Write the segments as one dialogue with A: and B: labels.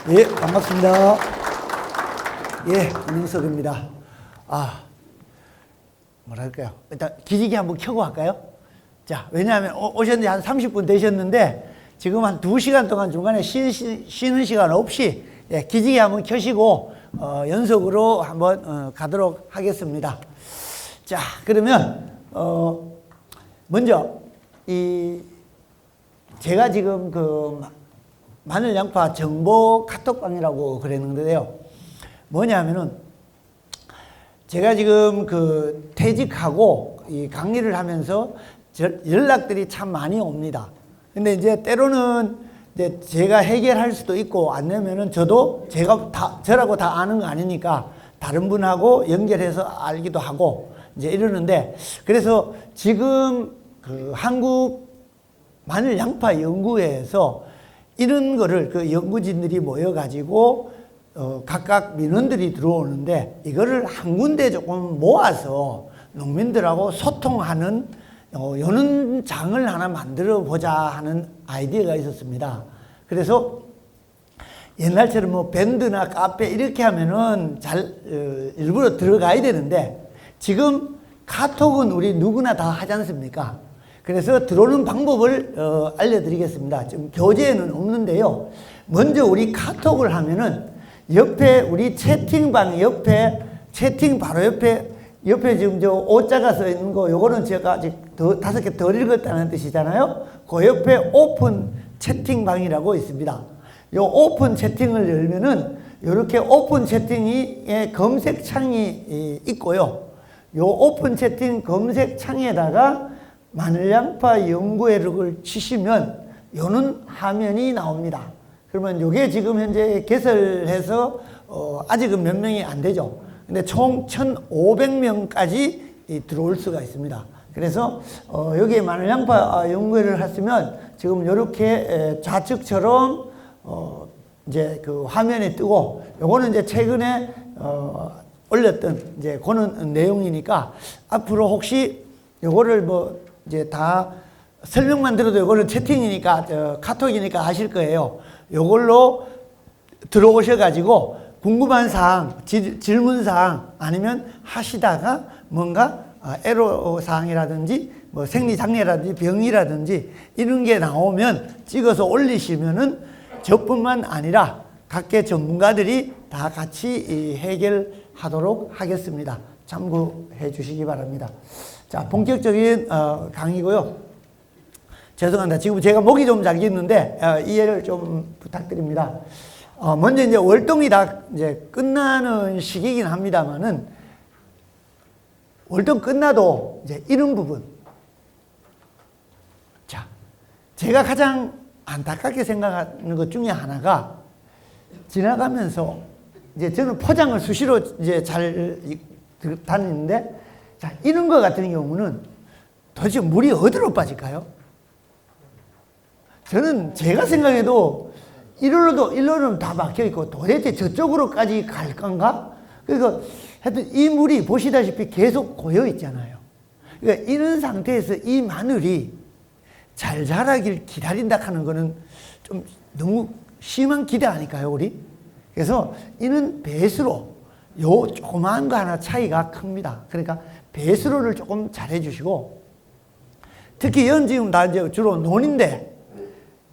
A: 예, 반갑습니다. 예, 김영석입니다. 뭐랄까요. 일단 기지개 한번 켜고 할까요? 자, 왜냐하면 오셨는지 한 30분 되셨는데 지금 한 2시간 동안 중간에 쉬는 시간 없이 기지개 한번 켜시고 연속으로 한번 가도록 하겠습니다. 자, 그러면 먼저 제가 지금 마늘 양파 정보 카톡방이라고 그랬는데요. 뭐냐면은 제가 지금 퇴직하고 이 강의를 하면서 연락들이 참 많이 옵니다. 근데 이제 때로는 이제 제가 해결할 수도 있고 안 되면은 저라고 다 아는 거 아니니까 다른 분하고 연결해서 알기도 하고 이제 이러는데, 그래서 지금 한국 마늘 양파 연구회에서 이런 거를 연구진들이 모여가지고 각각 민원들이 들어오는데 이거를 한 군데 조금 모아서 농민들하고 소통하는 요런 장을 하나 만들어 보자 하는 아이디어가 있었습니다. 그래서 옛날처럼 뭐 밴드나 카페 이렇게 하면은 일부러 들어가야 되는데 지금 카톡은 우리 누구나 다 하지 않습니까? 그래서 들어오는 방법을 알려드리겠습니다. 지금 교재에는 없는데요. 먼저 우리 카톡을 하면은 옆에 우리 채팅방 옆에 바로 옆에 지금 저 오자가 써 있는 거, 요거는 제가 아직 5개 더 읽었다는 뜻이잖아요. 그 옆에 오픈 채팅방이라고 있습니다. 요 오픈 채팅을 열면은 요렇게 오픈 채팅의 검색창이 있고요. 요 오픈 채팅 검색창에다가 마늘양파 연구회를 치시면 요는 화면이 나옵니다. 그러면 요게 지금 현재 개설해서 아직은 몇 명이 안 되죠. 근데 총 1,500명까지 들어올 수가 있습니다. 그래서 여기에 마늘양파 연구회를 하시면 지금 요렇게 좌측처럼 이제 화면에 뜨고, 요거는 이제 최근에 올렸던 이제 그런 내용이니까 앞으로 혹시 요거를 이제 다 설명만 들어도 요거는 채팅이니까 카톡이니까 아실 거예요. 요걸로 들어오셔가지고 궁금한 사항, 질문 사항 아니면 하시다가 뭔가 애로 사항이라든지 뭐 생리장애라든지 병이라든지 이런 게 나오면 찍어서 올리시면은 저뿐만 아니라 각계 전문가들이 다 같이 해결하도록 하겠습니다. 참고해 주시기 바랍니다. 자, 본격적인 강의고요. 죄송합니다. 지금 제가 목이 좀 잠겼는데 이해를 좀 부탁드립니다. 먼저 이제 월동이 다 이제 끝나는 시기이긴 합니다만은, 월동 끝나도 이제 이런 부분. 자, 제가 가장 안타깝게 생각하는 것 중에 하나가, 지나가면서 이제 저는 포장을 수시로 이제 잘 다니는데, 자, 이런 거 같은 경우는 도대체 물이 어디로 빠질까요? 저는 제가 생각해도 일로는 다 막혀있고 도대체 저쪽으로까지 갈 건가? 그래서 하여튼 이 물이 보시다시피 계속 고여 있잖아요. 그러니까 이런 상태에서 이 마늘이 잘 자라길 기다린다 하는 거는 좀 너무 심한 기대 아닐까요, 우리? 그래서 이는 배수로, 요 조그마한 거 하나 차이가 큽니다. 그러니까 배수로를 조금 잘 해주시고, 특히 이건 지금 다 이제 주로 논인데,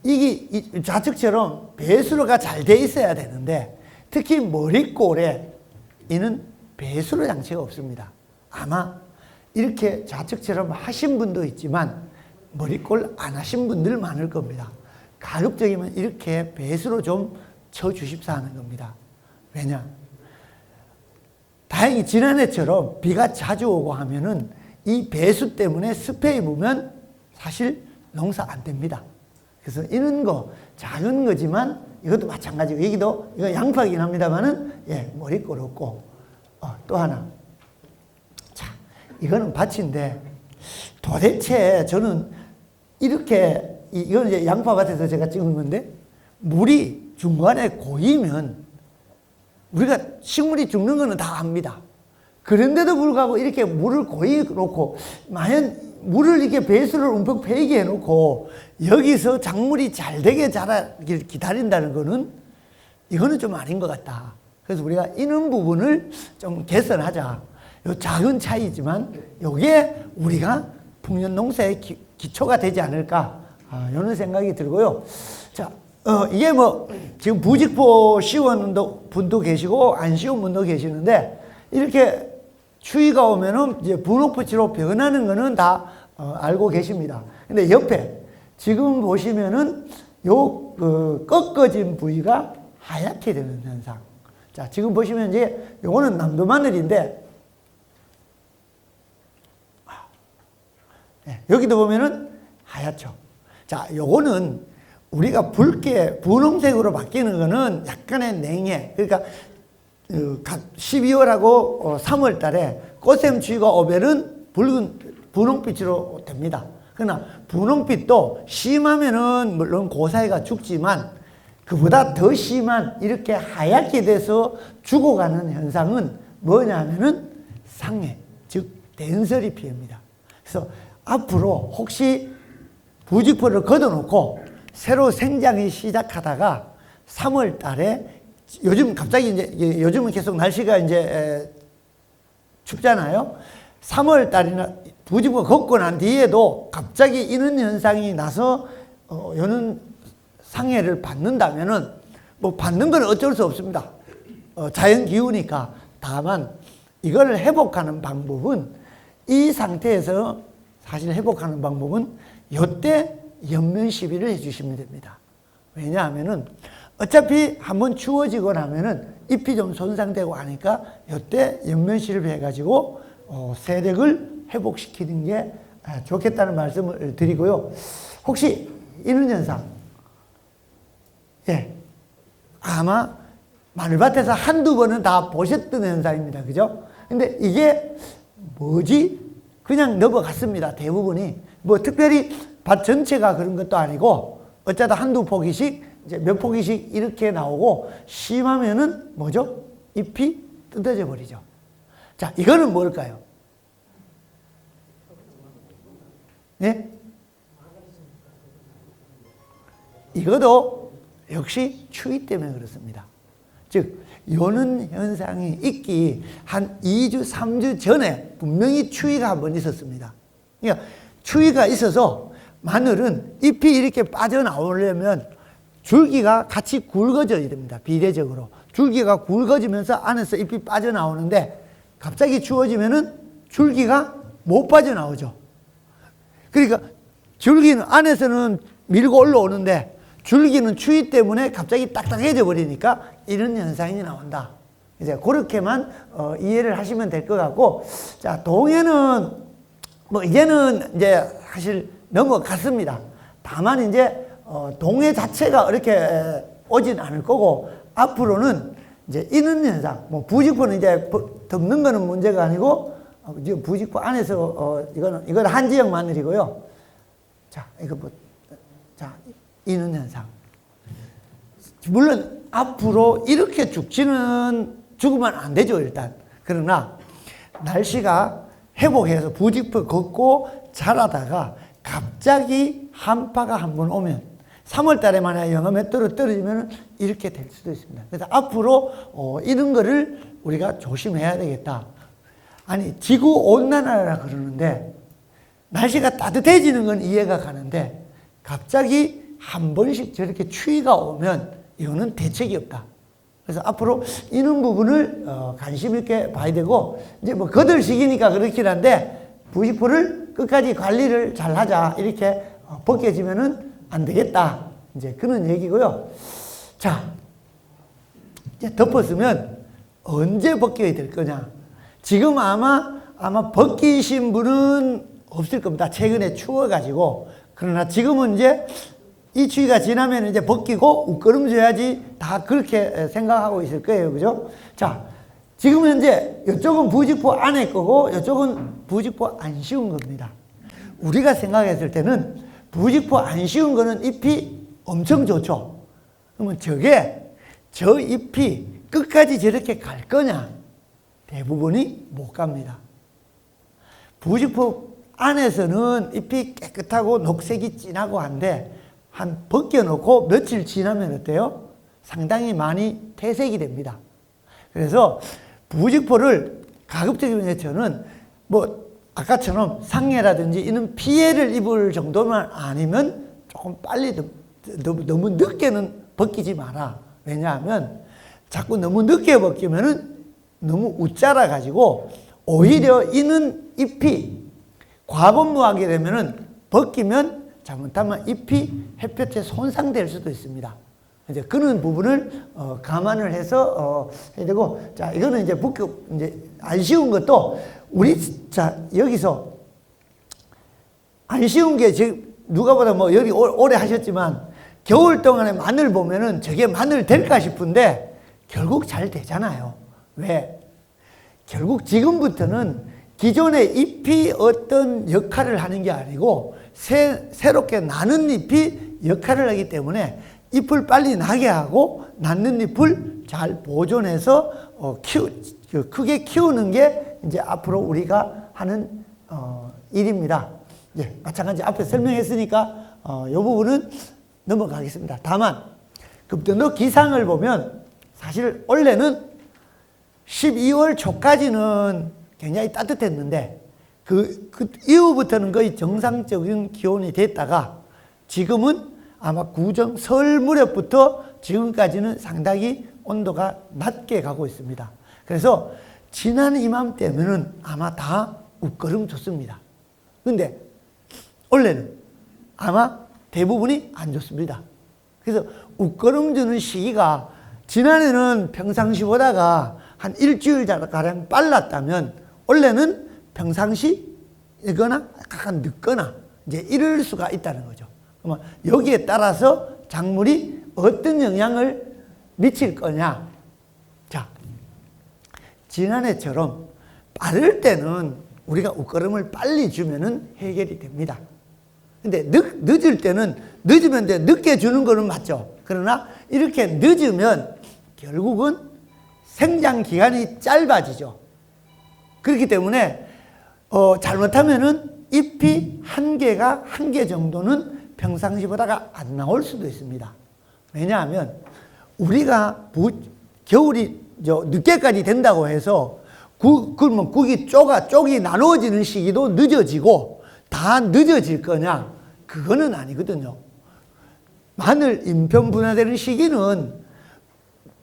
A: 이게 좌측처럼 배수로가 잘 돼 있어야 되는데, 특히 머릿골에 이는 배수로 장치가 없습니다. 아마 이렇게 좌측처럼 하신 분도 있지만 머릿골 안 하신 분들 많을 겁니다. 가급적이면 이렇게 배수로 좀 쳐주십사 하는 겁니다. 왜냐? 다행히 지난해처럼 비가 자주 오고 하면은 이 배수 때문에 습해 입으면 사실 농사 안 됩니다. 그래서 이런 거 작은 거지만 이것도 마찬가지고, 여기도 이거 양파이긴 합니다만은 머릿골 없고, 또 하나, 자, 이거는 밭인데 도대체 저는 이렇게, 이건 이제 양파밭에서 제가 찍은 건데, 물이 중간에 고이면 우리가 식물이 죽는 거는 다 압니다. 그런데도 불구하고 이렇게 물을 고이 놓고, 만약 물을 이렇게 배수를 움푹 패이게 해놓고 여기서 작물이 잘 되게 자라길 기다린다는 거는 이거는 좀 아닌 것 같다. 그래서 우리가 이런 부분을 좀 개선하자. 요 작은 차이지만 요게 우리가 풍년농사의 기초가 되지 않을까, 이런 생각이 들고요. 자, 이게 뭐 지금 부직포 씌운 분도 계시고 안 씌운 분도 계시는데, 이렇게 추위가 오면은 이제 분홍빛으로 변하는 거는 다 알고 계십니다. 근데 옆에 지금 보시면은 요 꺾어진 부위가 하얗게 되는 현상. 자, 지금 보시면 이제 요거는 남도 마늘인데, 네, 여기도 보면은 하얗죠. 자, 요거는 우리가 붉게 분홍색으로 바뀌는 거는 약간의 냉해. 그러니까 12월하고 3월 달에 꽃샘추위가 오면은 분홍빛으로 됩니다. 그러나 분홍빛도 심하면은 물론 그 사이가 죽지만, 그보다 더 심한 이렇게 하얗게 돼서 죽어가는 현상은 뭐냐면은 상해, 즉 된설이 피해입니다. 그래서 앞으로 혹시 부직포를 걷어놓고 새로 생장이 시작하다가 3월 달에, 요즘 갑자기 이제 요즘은 계속 날씨가 이제 춥잖아요. 3월 달이나 부직포 걷고 난 뒤에도 갑자기 이런 현상이 나서 요는 상해를 받는다면은, 뭐 받는 건 어쩔 수 없습니다. 자연 기후니까. 다만 이걸 회복하는 방법은, 이 상태에서 사실 회복하는 방법은 요때 연면 시비를 해주시면 됩니다. 왜냐하면은 어차피 한번 추워지고 나면은 잎이 좀 손상되고 하니까 요때 연면 시비를 해가지고 세력을 회복시키는 게 좋겠다는 말씀을 드리고요. 혹시 이런 현상, 예, 아마 마늘밭에서 한두 번은 다 보셨던 현상입니다. 그죠? 근데 이게 뭐지? 그냥 넘어갔습니다. 대부분이. 뭐 특별히 밭 전체가 그런 것도 아니고, 어쩌다 한두 포기씩, 이제 몇 포기씩 이렇게 나오고, 심하면은 뭐죠? 잎이 뜯어져 버리죠. 자, 이거는 뭘까요? 예? 이것도 역시 추위 때문에 그렇습니다. 즉, 요는 현상이 있기 한 2주, 3주 전에 분명히 추위가 한번 있었습니다. 그러니까 추위가 있어서 마늘은 잎이 이렇게 빠져나오려면 줄기가 같이 굵어져야 됩니다. 비례적으로. 줄기가 굵어지면서 안에서 잎이 빠져나오는데, 갑자기 추워지면은 줄기가 못 빠져나오죠. 그러니까 줄기는 안에서는 밀고 올라오는데, 줄기는 추위 때문에 갑자기 딱딱해져 버리니까 이런 현상이 나온다. 이제 그렇게만 이해를 하시면 될 것 같고, 자, 동해는 뭐 이제는 이제 사실 넘어갔습니다. 다만 이제 동해 자체가 이렇게 오진 않을 거고, 앞으로는 이제 이런 현상, 뭐 부직포는 이제 덮는 거는 문제가 아니고, 지금 부직포 안에서 이거는 한 지역 마늘이고요. 자, 이거 뭐, 자, 이는 현상. 물론 앞으로 이렇게 죽으면 안 되죠, 일단. 그러나 날씨가 회복해서 부직포 걷고 자라다가 갑자기 한파가 한번 오면, 3월 달에 만약 영하 몇 도로 떨어지면 이렇게 될 수도 있습니다. 그래서 앞으로 이런 거를 우리가 조심해야 되겠다. 아니, 지구 온난화라 그러는데, 날씨가 따뜻해지는 건 이해가 가는데, 갑자기 한 번씩 저렇게 추위가 오면 이거는 대책이 없다. 그래서 앞으로 이런 부분을 관심 있게 봐야 되고, 이제 뭐 거들 시기니까 그렇긴 한데, 부직포를 끝까지 관리를 잘 하자. 이렇게 벗겨지면은 안 되겠다. 이제 그런 얘기고요. 자, 이제 덮었으면 언제 벗겨야 될 거냐. 지금 아마 벗기신 분은 없을 겁니다. 최근에 추워가지고. 그러나 지금은 이제 이 추위가 지나면 이제 벗기고 웃걸음져야지, 다 그렇게 생각하고 있을 거예요. 그죠? 자, 지금 현재 이쪽은 부직포 안에 거고 이쪽은 부직포 안 씌운 겁니다. 우리가 생각했을 때는 부직포 안 씌운 거는 잎이 엄청 좋죠. 그러면 저 잎이 끝까지 저렇게 갈 거냐? 대부분이 못 갑니다. 부직포 안에서는 잎이 깨끗하고 녹색이 진하고 한데, 한 벗겨놓고 며칠 지나면 어때요? 상당히 많이 퇴색이 됩니다. 그래서 부직포를 가급적이면 저는 뭐 아까처럼 상해라든지 이런 피해를 입을 정도만 아니면 조금 빨리 너무 늦게는 벗기지 마라. 왜냐하면 자꾸 너무 늦게 벗기면은 너무 웃자라 가지고 오히려 이는 잎이 과분무하게 되면은 벗기면 잘못하면 잎이 햇볕에 손상될 수도 있습니다. 이제 그런 부분을 감안을 해서 해야 되고, 자 이거는 이제 이제 안 쉬운 것도 우리 자 여기서 안 쉬운 게 지금 누가 보다 뭐 여기 오래 하셨지만 겨울 동안에 마늘 보면은 저게 마늘 될까 싶은데 결국 잘 되잖아요. 왜? 결국 지금부터는 기존의 잎이 어떤 역할을 하는 게 아니고 새롭게 나는 잎이 역할을 하기 때문에 잎을 빨리 나게 하고 낳는 잎을 잘 보존해서 크게 키우는 게 이제 앞으로 우리가 하는 일입니다. 예, 마찬가지 앞에 설명했으니까 이 부분은 넘어가겠습니다. 다만 급등도 기상을 보면 사실 원래는 12월 초까지는 굉장히 따뜻했는데 그 이후부터는 거의 정상적인 기온이 됐다가 지금은 아마 구정 설 무렵부터 지금까지는 상당히 온도가 낮게 가고 있습니다. 그래서 지난 이맘때면은 아마 다 웃거름 좋습니다. 근데 원래는 아마 대부분이 안 좋습니다. 그래서 웃거름 주는 시기가 지난해는 평상시보다가 한 일주일가량 빨랐다면 원래는 평상시이거나 약간 늦거나 이제 이럴 수가 있다는 거죠. 그러면 여기에 따라서 작물이 어떤 영향을 미칠 거냐. 자, 지난해처럼 빠를 때는 우리가 웃거름을 빨리 주면은 해결이 됩니다. 근데 늦을 때는 늦으면 이제 늦게 주는 거는 맞죠. 그러나 이렇게 늦으면 결국은 생장 기간이 짧아지죠. 그렇기 때문에 잘못하면은 잎이 한 개 정도는 평상시보다가 안 나올 수도 있습니다. 왜냐하면 우리가 겨울이 늦게까지 된다고 해서 그러면 쪽이 나누어지는 시기도 늦어지고 다 늦어질 거냐? 그거는 아니거든요. 마늘 잎편 분화되는 시기는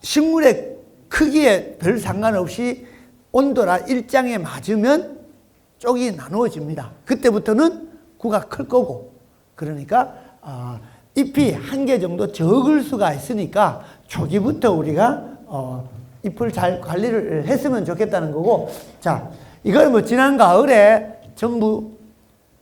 A: 식물의 크기에 별 상관없이 온도나 일장에 맞으면 쪽이 나누어집니다. 그때부터는 구가 클 거고, 그러니까 잎이 한 개 정도 적을 수가 있으니까 초기부터 우리가 잎을 잘 관리를 했으면 좋겠다는 거고, 자, 이걸 뭐 지난 가을에 전부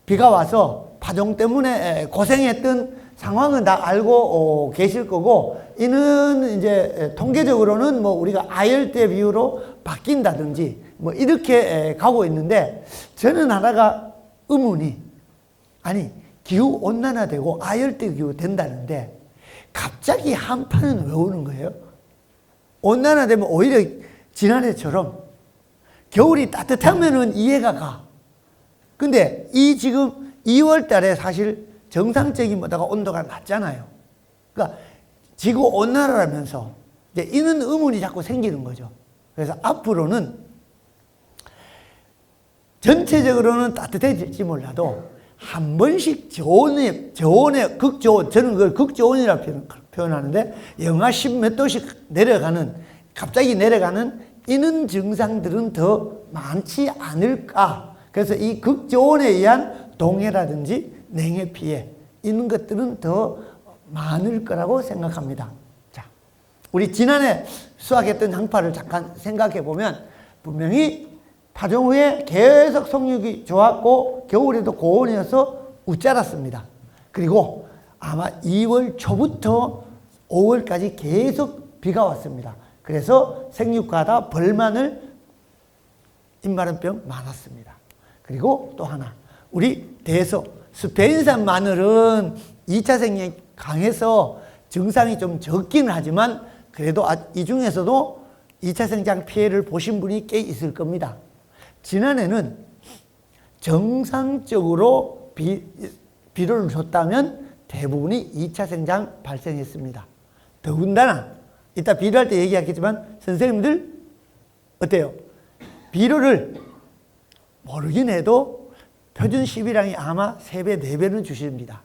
A: 비가 와서 파종 때문에 고생했던 상황은 다 알고 계실 거고, 이는 이제 통계적으로는 뭐 우리가 아열대 비율로 바뀐다든지 뭐 이렇게 가고 있는데, 저는 하나가 의문이, 아니 기후 온난화되고 아열대 기후 된다는데 갑자기 한파는 왜 오는 거예요? 온난화되면 오히려 지난해처럼 겨울이 따뜻하면은 이해가 가. 근데 지금 2월 달에 사실 정상적인 보다가 온도가 낮잖아요. 그러니까 지구 온난화라면서 이제 이런 의문이 자꾸 생기는 거죠. 그래서 앞으로는 전체적으로는 따뜻해질지 몰라도 한 번씩 저온의 극저온, 저는 그걸 극저온이라고 표현하는데 영하 10몇 도씩 갑자기 내려가는 이런 증상들은 더 많지 않을까. 그래서 이 극저온에 의한 동해라든지 냉해 피해 이런 것들은 더 많을 거라고 생각합니다. 자, 우리 지난해 수확했던 양파를 잠깐 생각해 보면 분명히 파종 후에 계속 성육이 좋았고 겨울에도 고온이어서 웃자랐습니다. 그리고 아마 2월 초부터 5월까지 계속 비가 왔습니다. 그래서 생육과다 벌마늘, 잎마른병 많았습니다. 그리고 또 하나, 우리 스페인산 마늘은 2차 생장이 강해서 증상이 좀 적기는 하지만 그래도 이 중에서도 2차 생장 피해를 보신 분이 꽤 있을 겁니다. 지난해는 정상적으로 비료를 줬다면 대부분이 2차 생장 발생했습니다. 더군다나 이따 비료할 때 얘기하겠지만 선생님들 어때요? 비료를 모르긴 해도 표준 10이랑이 아마 3배, 4배는 주십니다.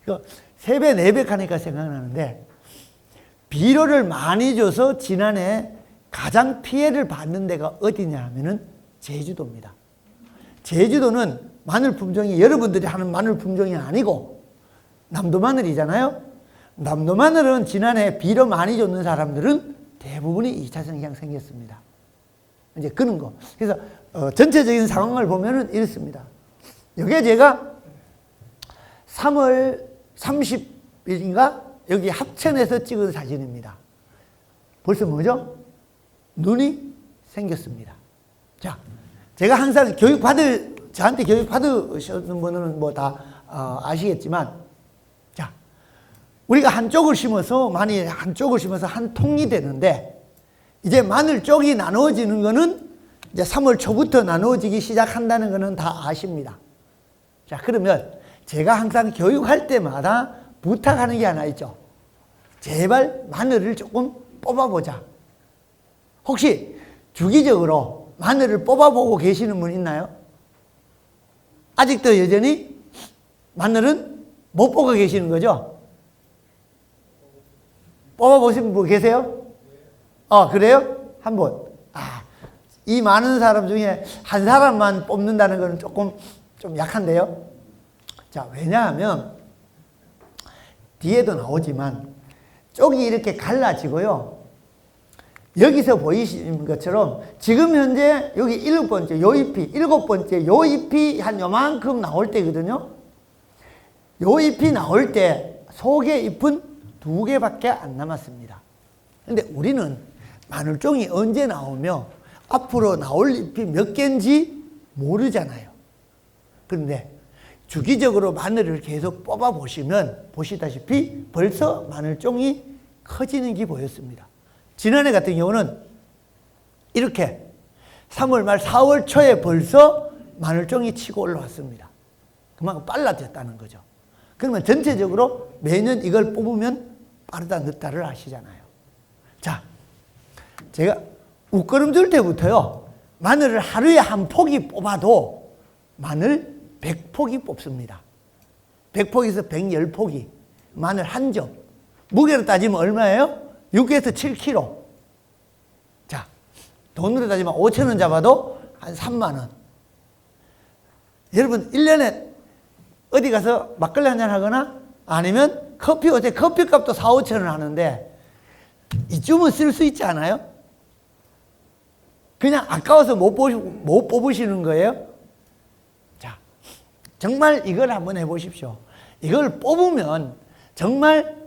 A: 3배, 4배 하니까 생각나는데 비료를 많이 줘서 지난해 가장 피해를 받는 데가 어디냐 하면은 제주도입니다. 제주도는 마늘 품종이 여러분들이 하는 마늘 품종이 아니고 남도 마늘이잖아요. 남도 마늘은 지난해 비료 많이 줬는 사람들은 대부분이 2차 성장 생겼습니다. 이제 그런 거. 그래서 전체적인 상황을 보면은 이렇습니다. 이게 제가 3월 30일인가 여기 합천에서 찍은 사진입니다. 벌써 뭐죠? 눈이 생겼습니다. 자, 제가 항상 저한테 교육 받으셨는 분은 뭐 다 아시겠지만, 자, 우리가 한쪽을 심어서 많이 한쪽을 심어서 한 통이 되는데 이제 마늘 쪽이 나누어지는 거는 이제 3월 초부터 나누어지기 시작한다는 거는 다 아십니다. 자, 그러면 제가 항상 교육할 때마다 부탁하는 게 하나 있죠. 제발 마늘을 조금 뽑아보자. 혹시 주기적으로 마늘을 뽑아보고 계시는 분 있나요? 아직도 여전히 마늘은 못 보고 계시는 거죠? 뽑아보신 분 계세요? 그래요? 한 번. 이 많은 사람 중에 한 사람만 뽑는다는 것은 조금 좀 약한데요? 자, 왜냐하면 뒤에도 나오지만 쪽이 이렇게 갈라지고요. 여기서 보이시는 것처럼 지금 현재 여기 7번째 요 잎이 7번째 요 잎이 한 요만큼 나올 때거든요. 요 잎이 나올 때 속에 잎은 2개밖에 안 남았습니다. 근데 우리는 마늘종이 언제 나오며 앞으로 나올 잎이 몇 개인지 모르잖아요. 그런데 주기적으로 마늘을 계속 뽑아 보시면 보시다시피 벌써 마늘종이 커지는 게 보였습니다. 지난해 같은 경우는 이렇게 3월 말 4월 초에 벌써 마늘종이 치고 올라왔습니다. 그만큼 빨라졌다는 거죠. 그러면 전체적으로 매년 이걸 뽑으면 빠르다 늦다를 아시잖아요. 자, 제가 웃거름 줄 때부터요, 마늘을 하루에 한 포기 뽑아도 마늘 100포기 뽑습니다. 100포기에서 110포기. 마늘 한 점. 무게로 따지면 얼마예요? 6에서 7kg. 자, 돈으로 따지면 5,000원 잡아도 한 3만원. 여러분, 1년에 어디 가서 막걸리 한잔 하거나 아니면 커피, 어제 커피값도 4, 5,000원 하는데 이쯤은 쓸 수 있지 않아요? 그냥 아까워서 못 뽑으시는 거예요? 자, 정말 이걸 한번 해보십시오. 이걸 뽑으면 정말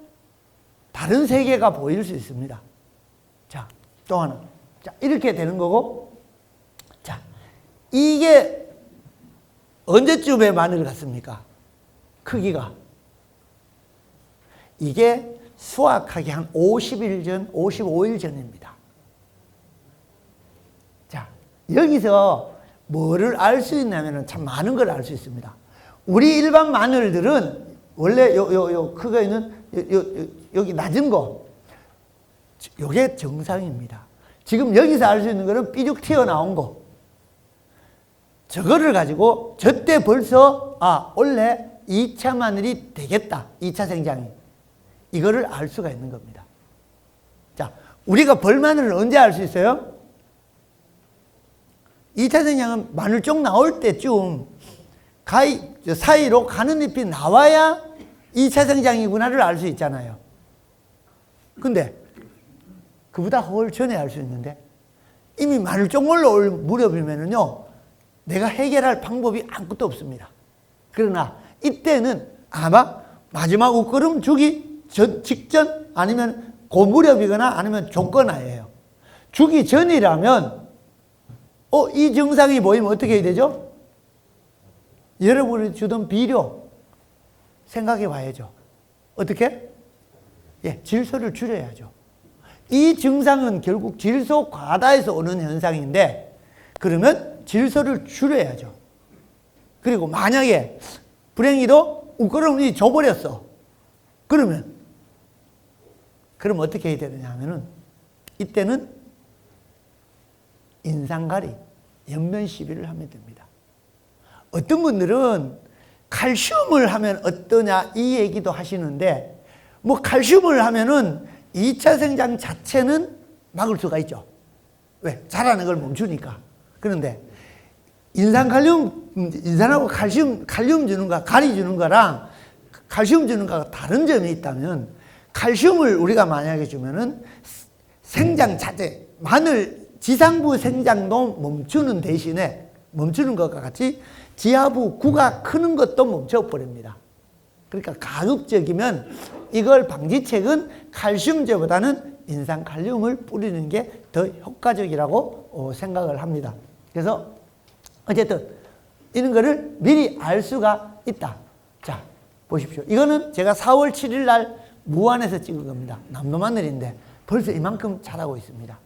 A: 다른 세계가 보일 수 있습니다. 자, 또 하나. 자, 이렇게 되는 거고, 자, 이게 언제쯤에 마늘 같습니까? 크기가. 이게 수확하기 한 50일 전, 55일 전입니다. 자, 여기서 뭐를 알 수 있냐면 참 많은 걸 알 수 있습니다. 우리 일반 마늘들은 원래 크기가 있는 여기 낮은 거, 요게 정상입니다. 지금 여기서 알 수 있는 거는 삐죽 튀어나온 거. 저거를 가지고 저때 벌써 원래 2차 마늘이 되겠다. 2차 생장이. 이거를 알 수가 있는 겁니다. 자, 우리가 벌마늘을 언제 알 수 있어요? 2차 생장은 마늘종 나올 때쯤 사이로 가는 잎이 나와야 2차 생장이구나를 알 수 있잖아요. 근데 그보다 훨 전에 알 수 있는데 이미 마늘종 올라올 무렵이면은요, 내가 해결할 방법이 아무것도 없습니다. 그러나 이때는 아마 마지막 옷걸음 주기 직전 아니면 그 무렵이거나 아니면 조건하에요. 주기 전이라면 이 증상이 보이면 어떻게 해야 되죠? 여러분이 주던 비료 생각해 봐야죠. 어떻게? 질소를 줄여야죠. 이 증상은 결국 질소 과다에서 오는 현상인데, 그러면 질소를 줄여야죠. 그리고 만약에 불행히도 웃거름이 줘버렸어. 그러면 그럼 어떻게 해야 되느냐 하면은 이때는 인상가리, 옆면 시비를 하면 됩니다. 어떤 분들은 칼슘을 하면 어떠냐 이 얘기도 하시는데 뭐 칼슘을 하면은 2차 생장 자체는 막을 수가 있죠. 왜? 자라는 걸 멈추니까. 그런데 인산하고 칼륨 주는 거, 가리 주는 거랑 칼슘 주는 거가 다른 점이 있다면 칼슘을 우리가 만약에 주면은 생장 자체, 마늘 지상부 생장도 멈추는 대신에 멈추는 것과 같이 지하부 구가 크는 것도 멈춰버립니다. 그러니까 가급적이면 이걸 방지책은 칼슘제보다는 인산칼륨을 뿌리는 게 더 효과적이라고 생각을 합니다. 그래서 어쨌든 이런 거를 미리 알 수가 있다. 자, 보십시오. 이거는 제가 4월 7일 날 무안에서 찍은 겁니다. 남도마늘인데 벌써 이만큼 자라고 있습니다.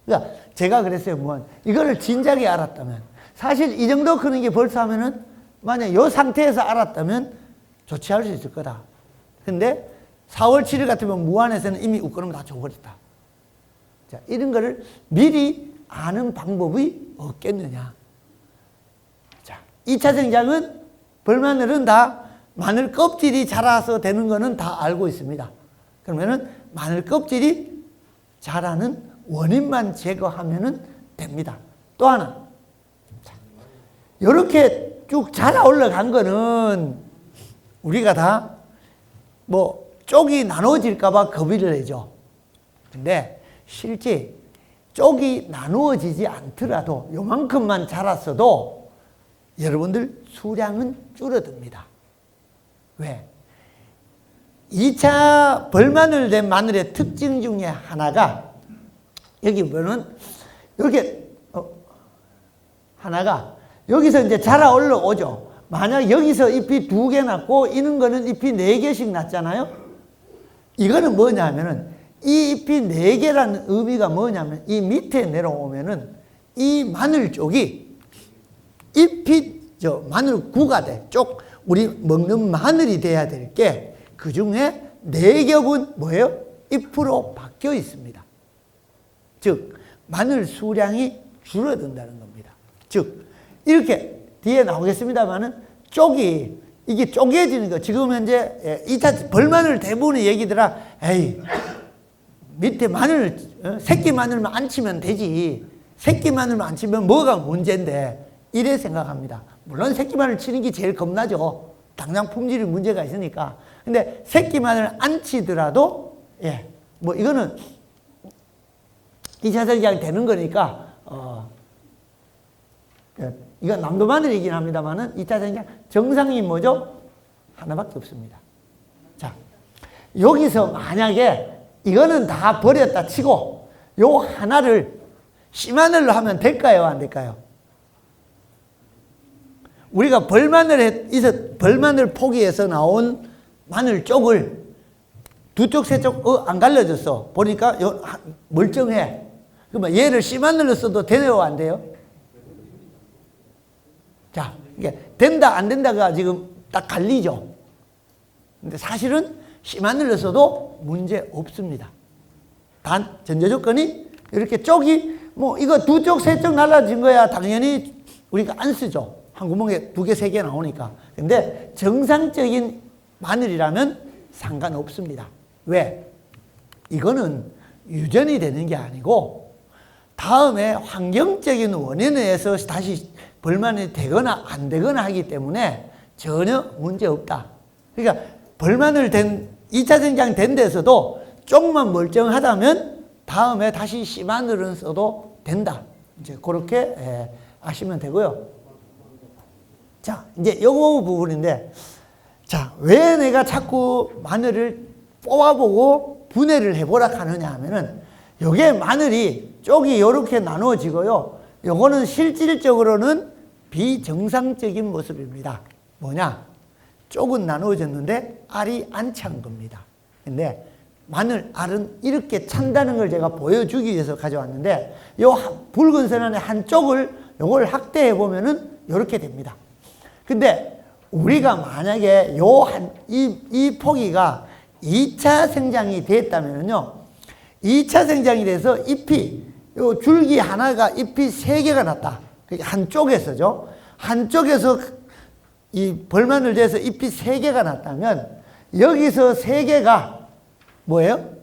A: 그러니까 제가 그랬어요. 무안. 이거를 진작에 알았다면 사실 이 정도 크는 게 벌써 하면은 만약 이 상태에서 알았다면 조치할 수 있을 거다. 근데 4월 7일 같으면 무안에서는 이미 웃거름 다 줘버렸다. 자, 이런 거를 미리 아는 방법이 없겠느냐. 자, 2차 생장은 벌마늘은 다 마늘 껍질이 자라서 되는 거는 다 알고 있습니다. 그러면은 마늘 껍질이 자라는 원인만 제거하면은 됩니다. 또 하나. 자, 이렇게 쭉 자라 올라간 거는 우리가 다 뭐 쪽이 나눠질까봐 겁을 내죠. 근데 실제 쪽이 나누어지지 않더라도 요만큼만 자랐어도 여러분들 수량은 줄어듭니다. 왜? 2차 벌마늘 된 마늘의 특징 중에 하나가 여기 보면은 이렇게 하나가 여기서 이제 자라 올라오죠. 만약 여기서 잎이 2개 났고 이런 거는 잎이 4개씩 났잖아요. 이거는 뭐냐면은 이 잎이 4개라는 의미가 뭐냐면 이 밑에 내려오면은 이 마늘 쪽이 잎이 마늘 구가 돼. 쪽 우리 먹는 마늘이 돼야 될 게 그 중에 4겹은 뭐예요? 잎으로 바뀌어 있습니다. 즉 마늘 수량이 줄어든다는 겁니다. 즉 이렇게 뒤에 나오겠습니다만은 쪽이 이게 쪼개지는 거. 지금 현재 2차 벌마늘 대부분의 얘기들아 에이 밑에 마늘 새끼 마늘만 안 치면 되지. 새끼 마늘만 안 치면 뭐가 문제인데 이래 생각합니다. 물론 새끼 마늘 치는 게 제일 겁나죠. 당장 품질이 문제가 있으니까. 근데 새끼 마늘 안 치더라도 뭐 이거는 2차 생장이 되는 거니까 이건 남도 마늘이긴 합니다만은 2차 생장 정상이 뭐죠? 하나밖에 없습니다. 자, 여기서 만약에 이거는 다 버렸다 치고 요 하나를 씨마늘로 하면 될까요? 안 될까요? 우리가 벌마늘 포기에서 나온 마늘 쪽을 두 쪽, 세 쪽, 안 갈라졌어. 보니까 멀쩡해. 그러면 얘를 씨마늘로 써도 되네요? 안 돼요? 자, 이게 된다, 안 된다가 지금 딱 갈리죠. 근데 사실은 씨마늘로 써도 문제 없습니다. 단, 전제 조건이 이렇게 쪽이 뭐 이거 2쪽, 3쪽 날라진 거야. 당연히 우리가 안 쓰죠. 한 구멍에 2개, 3개 나오니까. 근데 정상적인 마늘이라면 상관없습니다. 왜? 이거는 유전이 되는 게 아니고 다음에 환경적인 원인에 의해서 다시 벌마늘이 되거나 안 되거나 하기 때문에 전혀 문제 없다. 그러니까 벌마늘 된 2차 생장 된 데서도 쪽만 멀쩡하다면 다음에 다시 씨마늘은 써도 된다. 이제 그렇게 아시면 되고요. 자, 이제 요거 부분인데, 자, 왜 내가 자꾸 마늘을 뽑아보고 분해를 해보라 하느냐 하면은, 요게 마늘이 쪽이 요렇게 나누어지고요. 요거는 실질적으로는 비정상적인 모습입니다. 뭐냐? 쪽은 나누어졌는데 알이 안 찬 겁니다. 근데 마늘 알은 이렇게 찬다는 걸 제가 보여주기 위해서 가져왔는데, 요 붉은 선 안에 한쪽을 요걸 확대해 보면은 요렇게 됩니다. 근데 우리가 만약에 이 포기가 2차 생장이 됐다면요. 2차 생장이 돼서 잎이, 요 줄기 하나가 잎이 3개가 났다. 한쪽에서죠. 한쪽에서 이 벌마늘 돼서 잎이 3개가 났다면 여기서 3개가 뭐예요?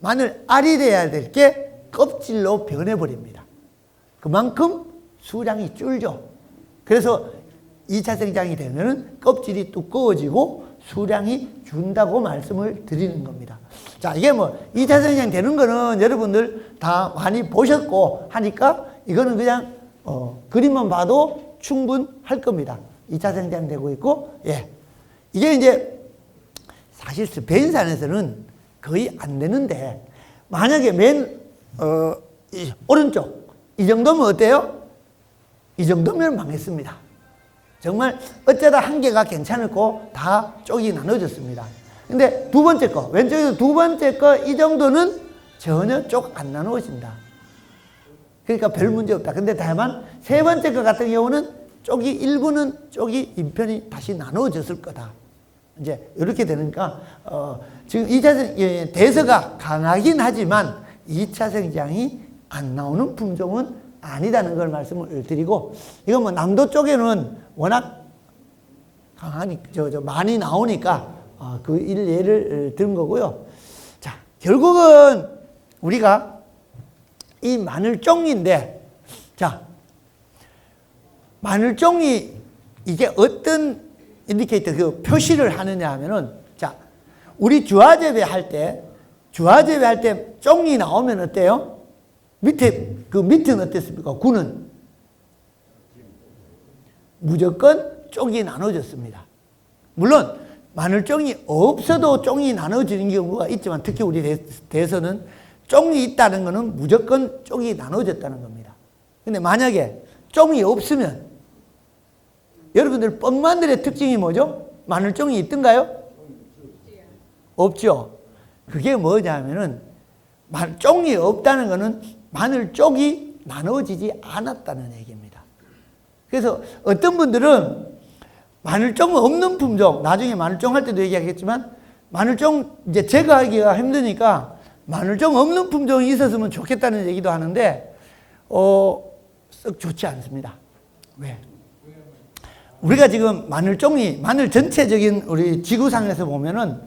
A: 마늘 알이 돼야 될 게 껍질로 변해버립니다. 그만큼 수량이 줄죠. 그래서 2차 생장이 되면 껍질이 두꺼워지고 수량이 준다고 말씀을 드리는 겁니다. 자, 이게 뭐 2차 생장 되는 거는 여러분들 다 많이 보셨고 하니까 이거는 그냥 그림만 봐도 충분할 겁니다. 2차 생장 되고 있고, 예. 이게 이제 사실 스페인산에서는 거의 안 되는데, 만약에 이 오른쪽, 이 정도면 어때요? 이 정도면 망했습니다. 정말 어쩌다 한 개가 괜찮고 다 쪽이 나눠졌습니다. 근데 두 번째 거, 왼쪽에서 두 번째 거 이 정도는 전혀 쪽 안 나누어진다. 그러니까 별 문제 없다. 근데 다만 세 번째 거 같은 경우는 쪽이 일부는 쪽이 인편이 다시 나누어졌을 거다. 이제 이렇게 되니까 지금 2차 대서가 강하긴 하지만 2차 생장이 안 나오는 품종은 아니다는 걸 말씀을 드리고, 이건 뭐 남도 쪽에는 워낙 강하니까 많이 나오니까 그 예를 든 거고요. 자, 결국은 우리가 이 마늘종인데, 자, 마늘종이 이게 어떤 인디케이터, 그 표시를 하느냐 하면은, 자, 우리 주화재배 할 때 종이 나오면 어때요? 밑은 어땠습니까? 구는 무조건 쪽이 나눠졌습니다. 물론 마늘종이 없어도 종이 나눠지는 경우가 있지만, 특히 우리 대서는 종이 있다는 것은 무조건 쪽이 나눠졌다는 겁니다. 근데 만약에 종이 없으면, 여러분들 뻥마늘의 특징이 뭐죠? 마늘종이 있던가요? 없죠. 그게 뭐냐면은 종이 없다는 것은 마늘 쪽이 나눠지지 않았다는 얘기입니다. 그래서 어떤 분들은 마늘종 없는 품종, 나중에 마늘종 할 때도 얘기하겠지만, 마늘종 이제 제거하기가 힘드니까 마늘종 없는 품종이 있었으면 좋겠다는 얘기도 하는데, 썩 좋지 않습니다. 왜? 우리가 지금 마늘 전체적인 우리 지구상에서 보면은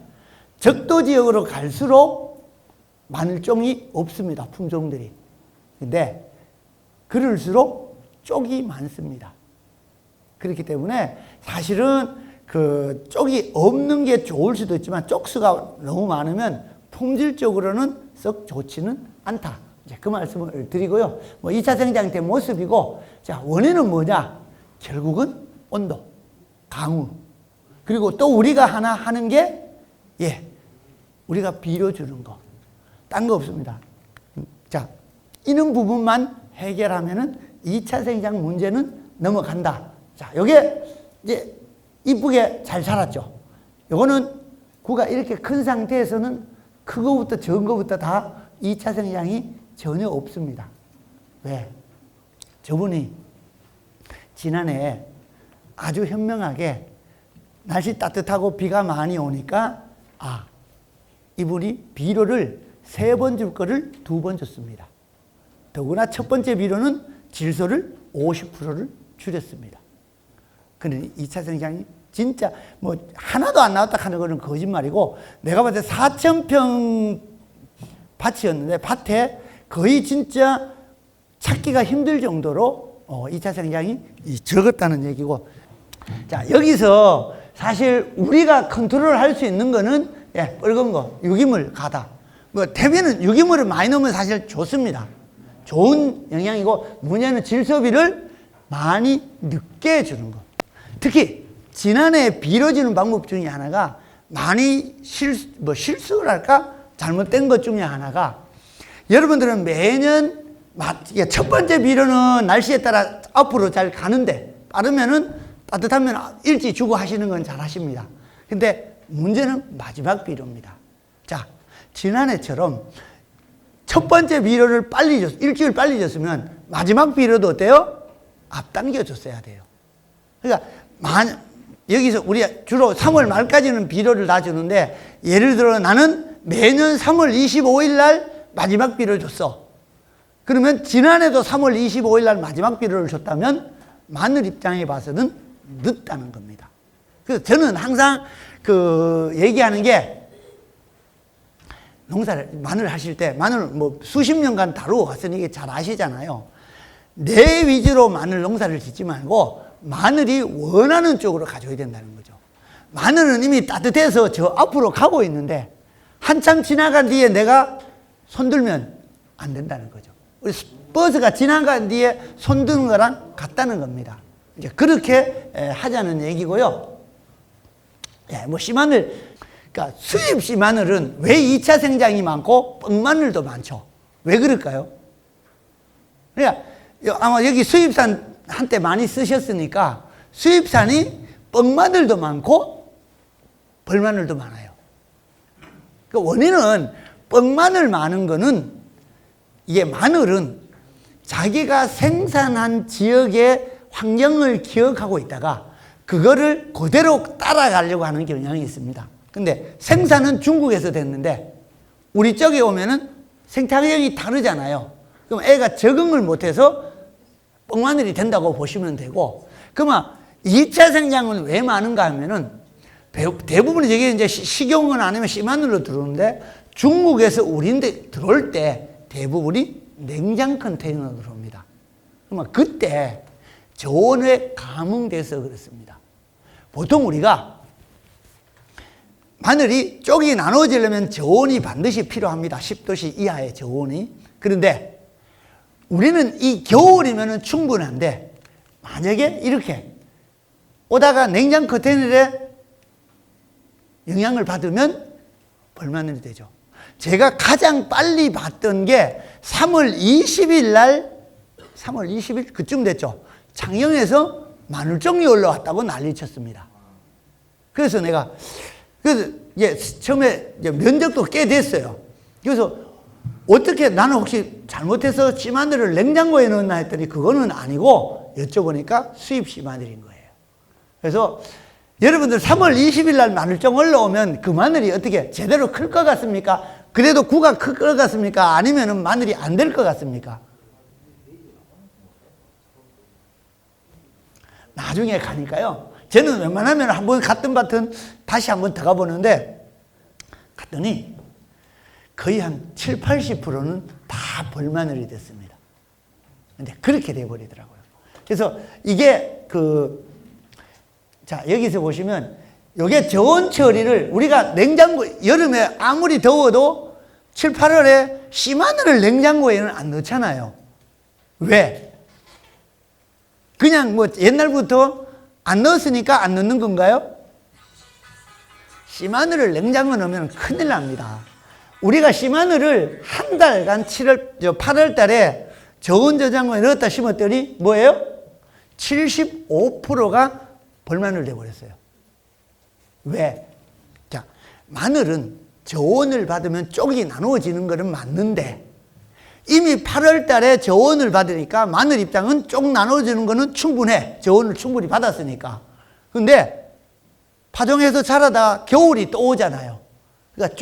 A: 적도 지역으로 갈수록 마늘종이 없습니다. 품종들이. 근데 그럴수록 쪽이 많습니다. 그렇기 때문에 사실은 그 쪽이 없는 게 좋을 수도 있지만, 쪽수가 너무 많으면 품질적으로는 썩 좋지는 않다. 이제 그 말씀을 드리고요. 뭐 2차 생장대 모습이고, 자, 원인은 뭐냐? 결국은 온도, 강우. 그리고 또 우리가 하나 하는 게, 우리가 비료 주는 거. 딴 거 없습니다. 자, 이런 부분만 해결하면은 2차 생장 문제는 넘어간다. 자, 요게 이제 이쁘게 잘 자랐죠. 요거는 구가 이렇게 큰 상태에서는 크고부터 적은 거부터 다 2차 생장이 전혀 없습니다. 왜? 저분이 지난해 아주 현명하게 날씨 따뜻하고 비가 많이 오니까, 이분이 비료를 3번 줄 거를 2번 줬습니다. 더구나 첫 번째 비료는 질소를 50%를 줄였습니다. 그런데 2차 생장이 진짜 뭐 하나도 안 나왔다 하는 거는 거짓말이고, 내가 봤을 때 4,000평 밭이었는데 밭에 거의 진짜 찾기가 힘들 정도로 2차 생장이 적었다는 얘기고, 자, 여기서 사실 우리가 컨트롤 할 수 있는 거는 빨간 거, 유기물 가다. 뭐 대비는 유기물을 많이 넣으면 사실 좋습니다. 좋은 영양이고, 문제는 질소비를 많이 늦게 주는 거. 특히 지난해 비료 주는 방법 중에 하나가 많이 실수를 할까? 잘못된 것 중에 하나가, 여러분들은 매년 첫 번째 비료는 날씨에 따라 앞으로 잘 가는데, 빠르면은 따뜻하면 일찍 주고 하시는 건 잘 하십니다. 근데 문제는 마지막 비료입니다. 자, 지난해처럼 첫 번째 비료를 일주일 빨리 줬으면 마지막 비료도 어때요? 앞당겨 줬어야 돼요. 그러니까 여기서 우리 주로 3월 말까지는 비료를 다 주는데, 예를 들어 나는 매년 3월 25일 날 마지막 비료를 줬어. 그러면 지난해도 3월 25일 날 마지막 비료를 줬다면 마늘 입장에 봐서는 늦다는 겁니다. 그래서 저는 항상 얘기하는 게, 마늘 하실 때, 마늘 뭐 수십 년간 다루어 왔으니 이게 잘 아시잖아요. 내 위주로 마늘 농사를 짓지 말고 마늘이 원하는 쪽으로 가져야 된다는 거죠. 마늘은 이미 따뜻해서 저 앞으로 가고 있는데 한참 지나간 뒤에 내가 손들면 안 된다는 거죠. 우리 버스가 지나간 뒤에 손드는 거랑 같다는 겁니다. 이제 그렇게 하자는 얘기고요. 뭐 씨마늘, 그러니까 수입 씨마늘은 왜 2차 생장이 많고 뻥마늘도 많죠? 왜 그럴까요? 그러니까 아마 여기 수입산 한때 많이 쓰셨으니까 수입산이 뻥마늘도 많고 벌마늘도 많아요. 그 원인은 뻥마늘 많은 거는, 이게 마늘은 자기가 생산한 지역의 환경을 기억하고 있다가 그거를 그대로 따라가려고 하는 경향이 있습니다. 근데 생산은 중국에서 됐는데 우리 쪽에 오면은 생태환경이 다르잖아요. 그럼 애가 적응을 못해서 뻥마늘이 된다고 보시면 되고, 그러면 2차 생장은 왜 많은가 하면은 대부분이 저게 이제 식용은 아니면 씨마늘로 들어오는데, 중국에서 우리인데 들어올 때 대부분이 냉장 컨테이너로 들어옵니다. 그러면 그때 저온에 감흥돼서 그렇습니다. 보통 우리가 마늘이 쪽이 나눠지려면 저온이 반드시 필요합니다. 10도씨 이하의 저온이. 그런데 우리는 이 겨울이면 충분한데, 만약에 이렇게 오다가 냉장 컨테이너에 영향을 받으면 벌마늘이 되죠. 제가 가장 빨리 봤던 게 3월 20일 날, 3월 20일 그쯤 됐죠. 창녕에서 마늘종이 올라왔다고 난리 쳤습니다. 그래서 처음에 면적도 꽤 됐어요. 그래서 어떻게, 나는 혹시 잘못해서 씨마늘을 냉장고에 넣었나 했더니 그거는 아니고 여쭤보니까 수입 씨마늘인 거예요. 그래서 여러분들 3월 20일 날 마늘종 올라오면 그 마늘이 어떻게 제대로 클 것 같습니까? 그래도 구가 클 것 같습니까? 아니면 마늘이 안 될 것 같습니까? 나중에 가니까요. 저는 웬만하면 한번 갔던 밭은 다시 한번 더 가보는데, 갔더니 거의 한 7, 80%는 다 벌마늘이 됐습니다. 근데 그렇게 돼버리더라고요. 그래서 이게 자, 여기서 보시면 요게 저온 처리를 우리가 냉장고, 여름에 아무리 더워도 7, 8월에 씨마늘을 냉장고에는 안 넣잖아요. 왜? 그냥 뭐 옛날부터 안 넣었으니까 안 넣는 건가요? 씨마늘을 냉장고에 넣으면 큰일 납니다. 우리가 씨마늘을 한 달간 8월 달에 저온 저장고에 넣었다 심었더니 뭐예요? 75%가 벌마늘 돼버렸어요. 왜? 자, 마늘은 저온을 받으면 쪽이 나누어지는 것은 맞는데, 이미 8월 달에 저온을 받으니까 마늘 입장은 쪽 나눠지는 거는 충분해. 저온을 충분히 받았으니까. 근데 파종해서 자라다 겨울이 또 오잖아요. 그러니까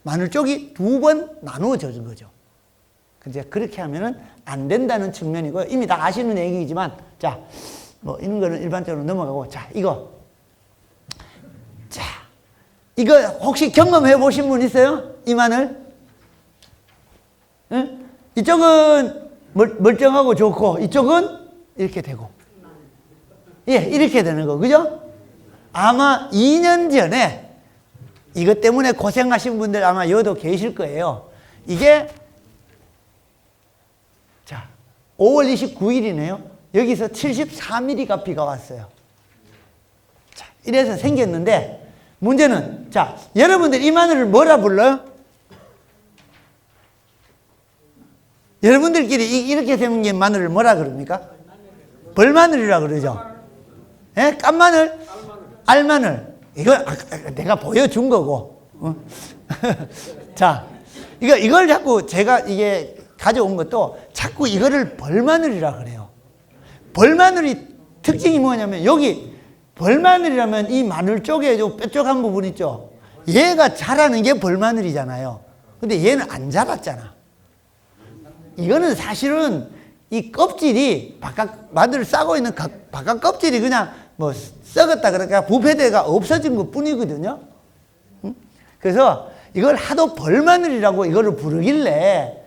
A: 마늘 쪽이 2번 나누어지는 거죠. 근데 그렇게 하면은 안 된다는 측면이고요. 이미 다 아시는 얘기이지만, 자, 뭐 이런 거는 일반적으로 넘어가고, 자, 이거 혹시 경험해 보신 분 있어요? 이 마늘? 응? 이쪽은 멀쩡하고 좋고 이쪽은 이렇게 되고, 예, 이렇게 되는 거, 그죠? 아마 2년 전에 이것 때문에 고생하신 분들 아마 여도 계실 거예요. 이게 자 5월 29일이네요. 여기서 74mm가 비가 왔어요. 자, 이래서 생겼는데, 문제는, 자, 여러분들 이 마늘을 뭐라 불러요? 여러분들끼리 이렇게 생긴 마늘을 뭐라 그럽니까? 벌마늘이라 그러죠. 예? 깐마늘? 알마늘. 이거 내가 보여준 거고. 자, 이걸 자꾸 제가 이게 가져온 것도 자꾸 이거를 벌마늘이라 그래요. 벌마늘이 특징이 뭐냐면, 여기 벌마늘이라면 이 마늘 쪽에 요 뾰족한 부분 있죠? 얘가 자라는 게 벌마늘이잖아요. 근데 얘는 안 자랐잖아. 이거는 사실은 이 껍질이 바깥 마늘을 싸고 있는 바깥 껍질이 그냥 뭐 썩었다 그러니까 부패대가 없어진 것 뿐이거든요. 응? 그래서 이걸 하도 벌마늘이라고 이거를 부르길래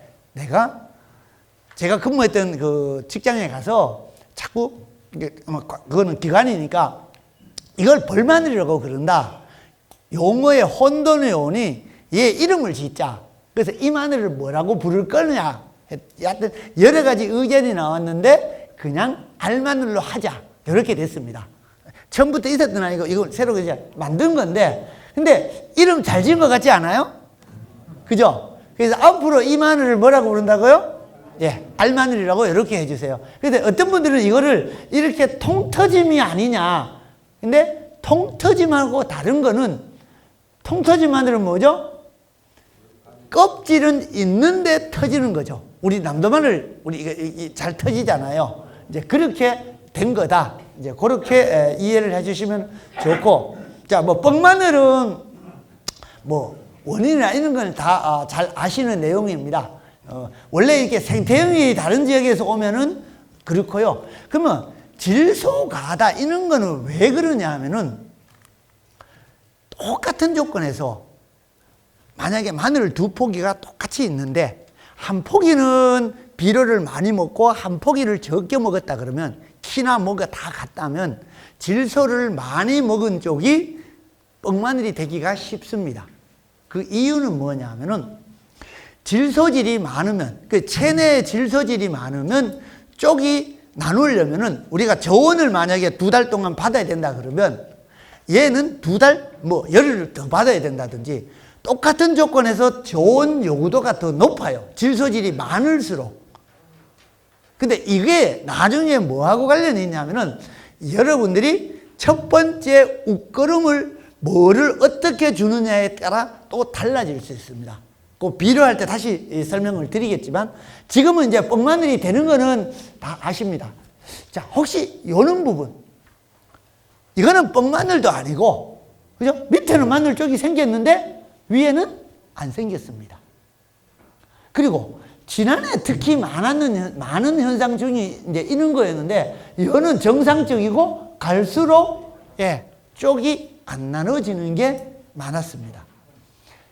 A: 제가 근무했던 그 직장에 가서 자꾸 그거는 기관이니까 이걸 벌마늘이라고 그런다. 용어의 혼돈이 오니 얘 이름을 짓자. 그래서 이 마늘을 뭐라고 부를 거냐. 하여튼 여러 가지 의견이 나왔는데 그냥 알마늘로 하자. 이렇게 됐습니다. 처음부터 있었던 아니고 이걸 새로 이제 만든 건데 근데 이름 잘 지은 것 같지 않아요? 그죠? 그래서 앞으로 이 마늘을 뭐라고 부른다고요? 예, 알마늘이라고 이렇게 해주세요. 근데 어떤 분들은 이거를 이렇게 통터짐이 아니냐. 근데 통터짐하고 다른 거는 통터짐 마늘은 뭐죠? 껍질은 있는데 터지는 거죠. 우리 남도 마늘 우리 잘 터지잖아요. 이제 그렇게 된 거다. 이제 그렇게 이해를 해주시면 좋고, 자, 뭐 뻥마늘은 뭐 원인이나 이런 건 다 잘 아시는 내용입니다. 원래 이렇게 생태형이 다른 지역에서 오면은 그렇고요. 그러면 질소가다 이런 거는 왜 그러냐 하면은 똑같은 조건에서 만약에 마늘 두 포기가 똑같이 있는데 한 포기는 비료를 많이 먹고 한 포기를 적게 먹었다 그러면 키나 뭐가 다 같다면 질소를 많이 먹은 쪽이 뻥마늘이 되기가 쉽습니다. 그 이유는 뭐냐 하면은 질소질이 많으면 그 체내에 질소질이 많으면 쪽이 나누려면은 우리가 저온을 만약에 2달 동안 받아야 된다 그러면 얘는 2달 뭐 열흘 더 받아야 된다든지 똑같은 조건에서 저온 요구도가 더 높아요. 질소질이 많을수록. 근데 이게 나중에 뭐하고 관련이 있냐면은 여러분들이 첫 번째 웃걸음을 뭐를 어떻게 주느냐에 따라 또 달라질 수 있습니다. 그 비료할 때 다시 설명을 드리겠지만 지금은 이제 뻥마늘이 되는 거는 다 아십니다. 자, 혹시 요런 부분 이거는 뻥마늘도 아니고 그죠? 밑에는 마늘 쪽이 생겼는데 위에는 안 생겼습니다. 그리고 지난해 특히 많은 현상 중에 이제 이런 거였는데 이거는 정상적이고 갈수록 쪽이 안 나눠지는 게 많았습니다.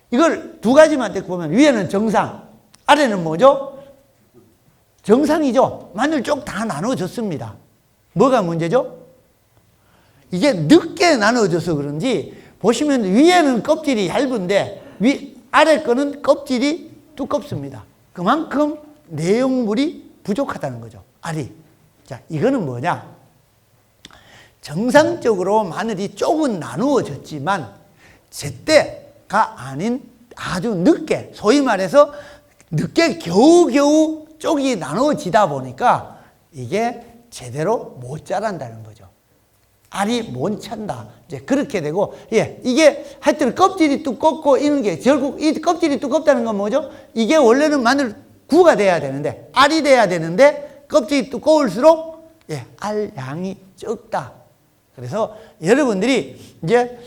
A: 이걸 두 가지만 딱 보면 위에는 정상, 아래는 뭐죠? 정상이죠. 마늘 쪽 다 나눠졌습니다. 뭐가 문제죠? 이게 늦게 나눠져서 그런지 보시면 위에는 껍질이 얇은데 아래 거는 껍질이 두껍습니다. 그만큼 내용물이 부족하다는 거죠. 알이. 자, 이거는 뭐냐? 정상적으로 마늘이 쪽은 나누어졌지만 제때가 아닌 아주 늦게, 소위 말해서 늦게 겨우겨우 쪽이 나누어지다 보니까 이게 제대로 못 자란다는 거죠. 알이 못 찬다. 이제 그렇게 되고, 이게 하여튼 껍질이 두껍고 이런 게 결국 이 껍질이 두껍다는 건 뭐죠? 이게 원래는 마늘 구가 돼야 되는데, 알이 돼야 되는데, 껍질이 두꺼울수록, 알 양이 적다. 그래서 여러분들이 이제,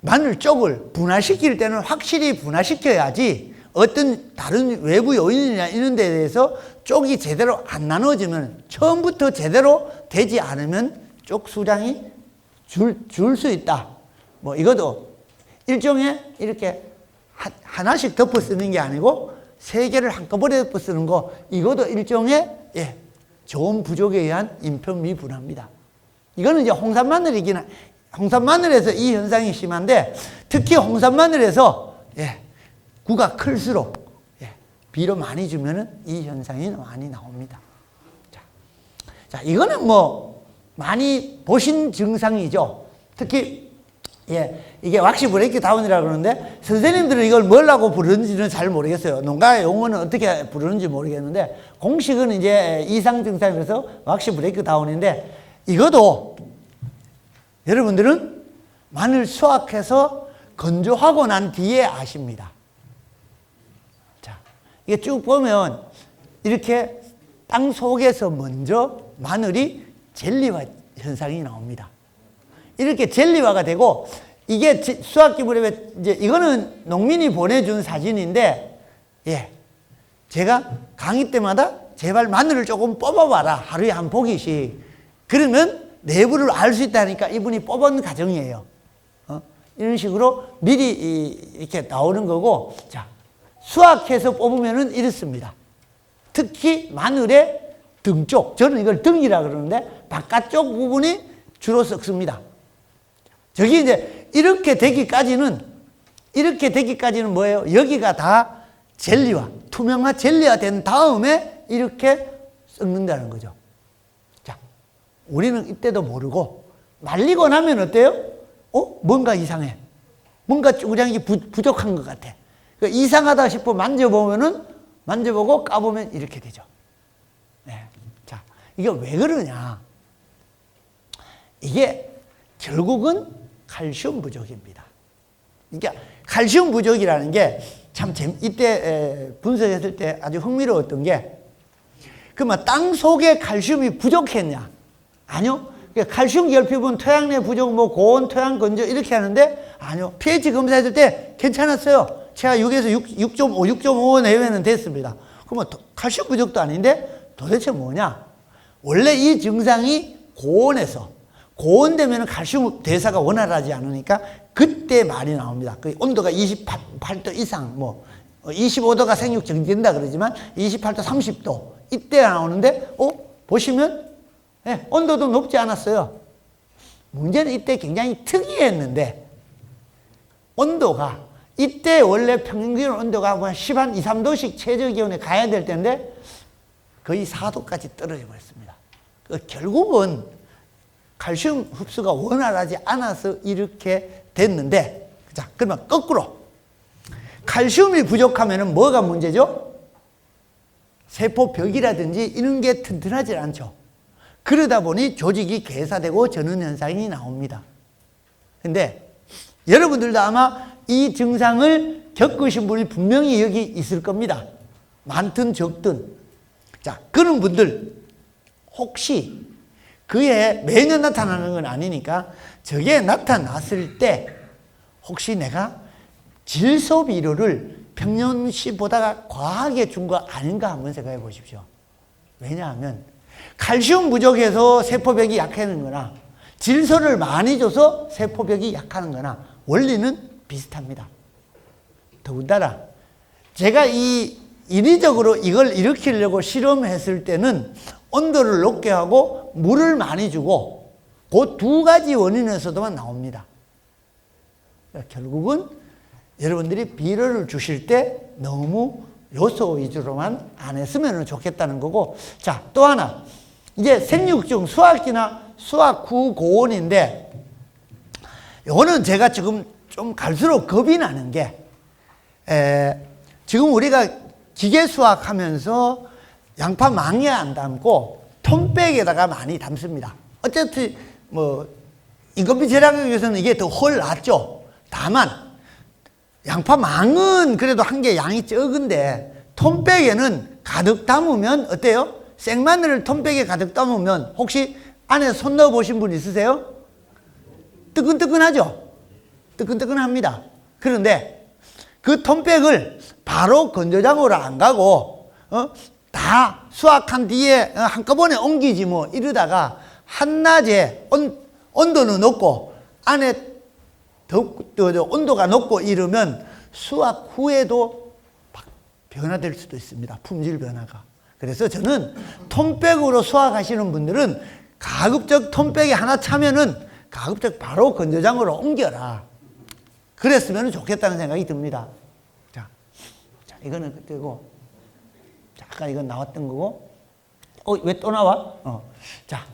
A: 마늘 쪽을 분화시킬 때는 확실히 분화시켜야지 어떤 다른 외부 요인이나 이런 데에 대해서 쪽이 제대로 안 나눠지면 처음부터 제대로 되지 않으면 쪽 수량이 줄 수 있다. 뭐 이것도 일종의 이렇게 하나씩 덮어 쓰는 게 아니고 세 개를 한꺼번에 덮어 쓰는 거 이것도 일종의 좋은 부족에 의한 인편미분화입니다. 이거는 이제 홍산마늘에서 이 현상이 심한데 특히 홍산마늘에서 구가 클수록 비료 많이 주면은 이 현상이 많이 나옵니다. 자, 이거는 뭐 많이 보신 증상이죠. 특히 이게 왁시 브레이크 다운이라고 그러는데 선생님들은 이걸 뭐라고 부르는지는 잘 모르겠어요. 농가 용어는 어떻게 부르는지 모르겠는데 공식은 이제 이상 증상이라서 왁시 브레이크 다운인데 이것도 여러분들은 마늘 수확해서 건조하고 난 뒤에 아십니다. 자, 이게 쭉 보면 이렇게 땅 속에서 먼저 마늘이 젤리와 현상이 나옵니다. 이렇게 젤리화가 되고, 이게 수확기 무렵에 이제 이거는 농민이 보내준 사진인데, 예, 제가 강의 때마다 제발 마늘을 조금 뽑아봐라, 하루에 한 포기씩. 그러면 내부를 알 수 있다니까 이분이 뽑은 과정이에요. 이런 식으로 미리 이렇게 나오는 거고, 자, 수확해서 뽑으면은 이렇습니다. 특히 마늘의 등 쪽, 저는 이걸 등이라 그러는데 바깥쪽 부분이 주로 썩습니다. 저기 이제 이렇게 되기까지는 뭐예요? 여기가 다 젤리화, 투명화 젤리화 된 다음에 이렇게 썩는다는 거죠. 자, 우리는 이때도 모르고 말리고 나면 어때요? 뭔가 이상해. 뭔가 쭈구량이 부족한 것 같아. 그러니까 이상하다 싶어 만져보고 까보면 이렇게 되죠. 네. 자, 이게 왜 그러냐? 이게 결국은 칼슘 부족입니다. 그러니까 칼슘 부족이라는 게 참 이때 분석했을 때 아주 흥미로웠던 게, 그러면 땅 속에 칼슘이 부족했냐? 아니요. 칼슘 결핍은 토양 내 부족, 고온, 토양 건조 이렇게 하는데, 아니요. pH 검사했을 때 괜찮았어요. 제가 6에서 6.5, 6.5 내외는 됐습니다. 그러면 칼슘 부족도 아닌데 도대체 뭐냐? 원래 이 증상이 고온되면 칼슘 대사가 원활하지 않으니까 그때 말이 나옵니다. 그 온도가 28도 이상, 25도가 생육 정지된다 그러지만 28도, 30도 이때 나오는데, 보시면 온도도 높지 않았어요. 문제는 이때 굉장히 특이했는데, 온도가 이때 원래 평균 온도가 한 2, 3도씩 최저 기온에 가야 될 텐데 거의 4도까지 떨어져 버렸습니다. 결국은 칼슘 흡수가 원활하지 않아서 이렇게 됐는데, 자, 그러면 거꾸로 칼슘이 부족하면 뭐가 문제죠? 세포벽이라든지 이런 게 튼튼하지 않죠. 그러다 보니 조직이 괴사되고 저는 현상이 나옵니다. 근데 여러분들도 아마 이 증상을 겪으신 분이 분명히 여기 있을 겁니다. 많든 적든. 자, 그런 분들 혹시 그에 매년 나타나는 건 아니니까 저게 나타났을 때 혹시 내가 질소비료를 평년시보다 과하게 준 거 아닌가 한번 생각해 보십시오. 왜냐하면 칼슘 부족해서 세포벽이 약해지는 거나 질소를 많이 줘서 세포벽이 약하는 거나 원리는 비슷합니다. 더군다나 제가 인위적으로 이걸 일으키려고 실험했을 때는 온도를 높게 하고 물을 많이 주고 그 두 가지 원인에서도만 나옵니다. 그러니까 결국은 여러분들이 비료를 주실 때 너무 요소 위주로만 안 했으면 좋겠다는 거고, 자, 또 하나, 이제 생육중 수확기나 수확 후 고온인데, 이거는 제가 지금 좀 갈수록 겁이 나는 게, 지금 우리가 기계 수확하면서 양파 망에 안 담고 톤백에다가 많이 담습니다. 어쨌든 인건비 절약하기 위해서는 이게 더 훨 낫죠. 다만 양파 망은 그래도 한 개 양이 적은데 톤백에는 가득 담으면 어때요? 생마늘을 톤백에 가득 담으면 혹시 안에 손 넣어 보신 분 있으세요? 뜨끈뜨끈하죠? 뜨끈뜨끈합니다. 그런데 그 톤백을 바로 건조장으로 안 가고 다 수확한 뒤에 한꺼번에 옮기지 이러다가 한낮에 온도는 높고 안에 온도가 높고 이러면 수확 후에도 변화될 수도 있습니다. 품질 변화가. 그래서 저는 톤백으로 수확하시는 분들은 가급적 톤백에 하나 차면은 가급적 바로 건조장으로 옮겨라. 그랬으면 좋겠다는 생각이 듭니다. 자, 이거는 그때고, 자, 아까 이건 나왔던 거고, 왜 또 나와? 자,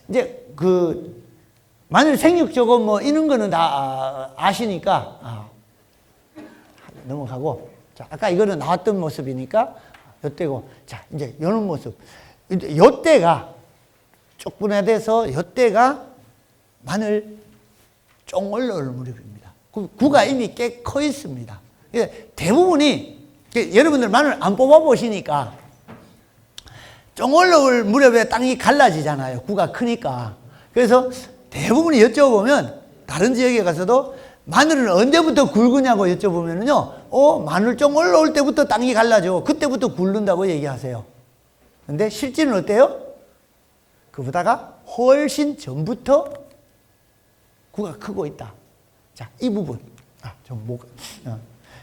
A: 이제 마늘 생육조금 이런 거는 다 아시니까, 넘어가고, 자, 아까 이거는 나왔던 모습이니까, 요때고, 자, 이제 요런 모습. 요때가 쪽분해돼서 요때가 마늘 쫑 올라올 무렵입니다. 구가 이미 꽤 커 있습니다. 대부분이, 여러분들 마늘 안 뽑아보시니까 쫑 올라올 무렵에 땅이 갈라지잖아요. 구가 크니까. 그래서 대부분이 여쭤보면 다른 지역에 가서도 마늘은 언제부터 굵으냐고 여쭤보면요, 마늘 좀 올라올 때부터 땅이 갈라져. 그때부터 굵는다고 얘기하세요. 근데 실제는 어때요? 그보다가 훨씬 전부터 구가 크고 있다. 자, 이 부분.